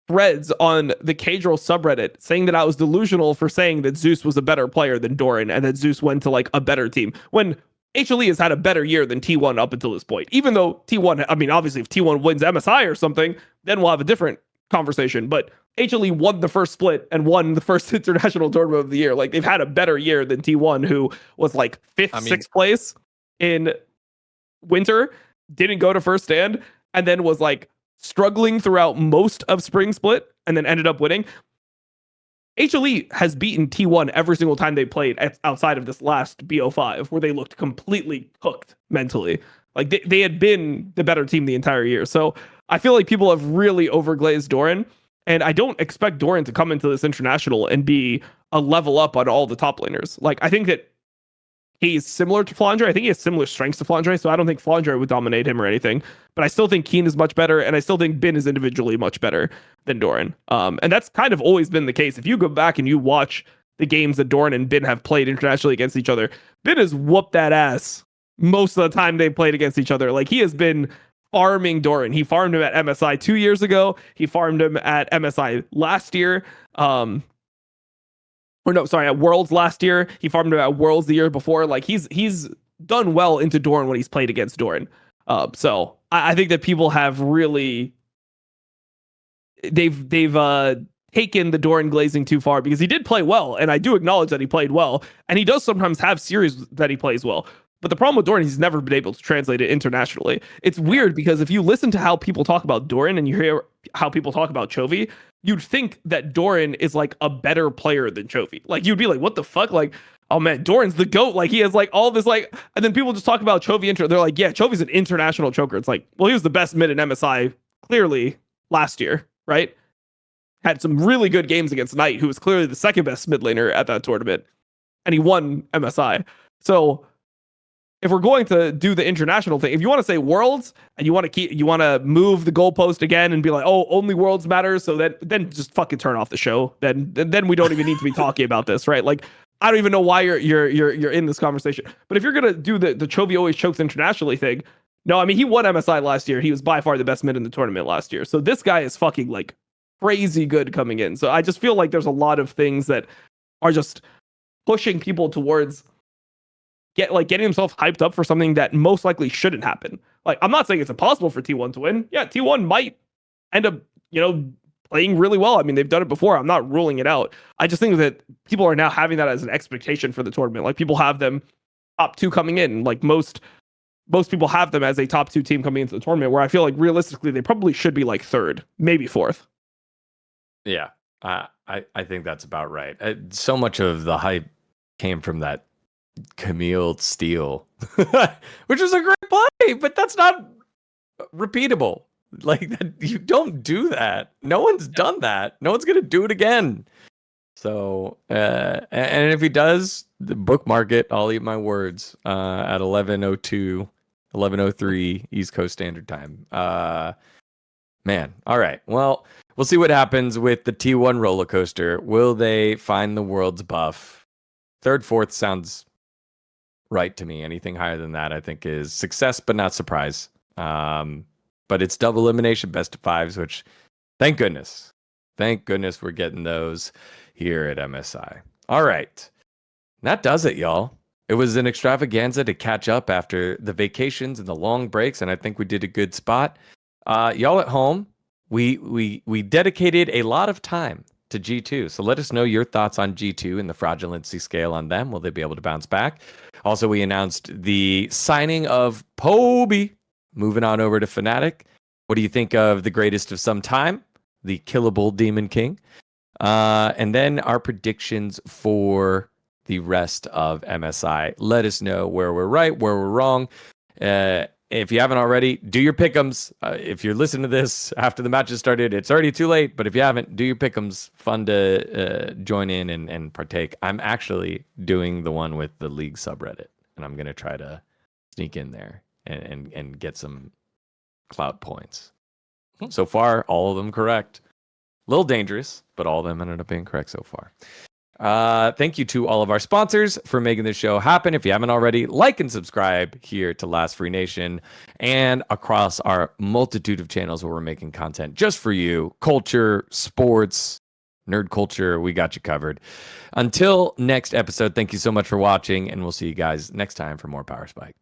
threads on the Cadril subreddit saying that I was delusional for saying that Zeus was a better player than Doran and that Zeus went to like a better team, when HLE has had a better year than T1 up until this point. Even though T1, I mean, obviously if T1 wins MSI or something, then we'll have a different conversation. But HLE won the first split and won the first international tournament of the year. Like they've had a better year than T1, who was like sixth place in winter, didn't go to first stand, and then was like struggling throughout most of spring split and then ended up winning. HLE has beaten T1 every single time they played outside of this last BO5, where they looked completely cooked mentally. Like they had been the better team the entire year. So I feel like people have really overglazed Doran, and I don't expect Doran to come into this international and be a level up on all the top laners. Like I think that he's similar to Flandre. I think he has similar strengths to Flandre, so I don't think Flandre would dominate him or anything. But I still think Keen is much better, and I still think Bin is individually much better than Doran. And that's kind of always been the case. If you go back and you watch the games that Doran and Bin have played internationally against each other, Bin has whooped that ass most of the time they played against each other. Like he has been farming Doran. He farmed him at MSI 2 years ago. He farmed him at MSI last year. At Worlds last year. He farmed him at Worlds the year before. Like he's done well into Doran when he's played against Doran. So I think that people have really they've taken the Doran glazing too far, because he did play well, and I do acknowledge that he played well, and he does sometimes have series that he plays well. But the problem with Doran, he's never been able to translate it internationally. It's weird, because if you listen to how people talk about Doran and you hear how people talk about Chovy, you'd think that Doran is like a better player than Chovy. Like you'd be like, what the fuck? Like, oh man, Doran's the GOAT. Like he has like all this like, and then people just talk about Chovy. They're like, yeah, Chovy's an international choker. It's like, well, he was the best mid in MSI clearly last year, right? Had some really good games against Knight, who was clearly the second best mid laner at that tournament, and he won MSI. So if we're going to do the international thing, if you want to say Worlds and you want to move the goalpost again and be like, oh, only Worlds matters, so then just fucking turn off the show. Then we don't even need to be talking about this, right? Like I don't even know why you're in this conversation. But if you're gonna do the Chovy always chokes internationally thing, no, I mean he won MSI last year. He was by far the best mid in the tournament last year. So this guy is fucking like crazy good coming in. So I just feel like there's a lot of things that are just pushing people towards getting himself hyped up for something that most likely shouldn't happen. Like, I'm not saying it's impossible for T1 to win. Yeah, T1 might end up, playing really well. I mean, they've done it before. I'm not ruling it out. I just think that people are now having that as an expectation for the tournament. Like, people have them top 2 coming in. Like, most people have them as a top 2 team coming into the tournament, where I feel like realistically they probably should be like 3rd, maybe 4th. Yeah, I think that's about right. So much of the hype came from that Camille steal, which was a great play, but that's not repeatable. Like, that, you don't do that. No one's done that. No one's gonna do it again. So, and if he does, bookmark it. I'll eat my words. At 11:02, 11:03 East Coast Standard Time. Man, all right. Well, we'll see what happens with the T1 roller coaster. Will they find the world's buff? 3rd, 4th sounds right to me. Anything higher than that, I think, is success, but not surprise. But it's double elimination, best of 5s, which, thank goodness we're getting those here at MSI. All right. That does it, y'all. It was an extravaganza to catch up after the vacations and the long breaks, and I think we did a good spot. Y'all at home, we dedicated a lot of time to G2. So let us know your thoughts on G2 and the fraudulency scale on them. Will they be able to bounce back? Also, we announced the signing of Poby, moving on over to Fnatic. What do you think of the greatest of some time, the killable Demon King? And then our predictions for the rest of MSI. Let us know where we're right, where we're wrong. If you haven't already, do your pick'ems. If you're listening to this after the matches started, it's already too late. But if you haven't, do your pick'ems. Fun to join in and partake. I'm actually doing the one with the league subreddit, and I'm going to try to sneak in there and get some clout points. So far, all of them correct. A little dangerous, but all of them ended up being correct so far. Thank you to all of our sponsors for making this show happen. If you haven't already, like and subscribe here to Last Free Nation and across our multitude of channels where we're making content just for you. Culture, sports, nerd culture, we got you covered. Until next episode, thank you so much for watching, and we'll see you guys next time for more Power Spike.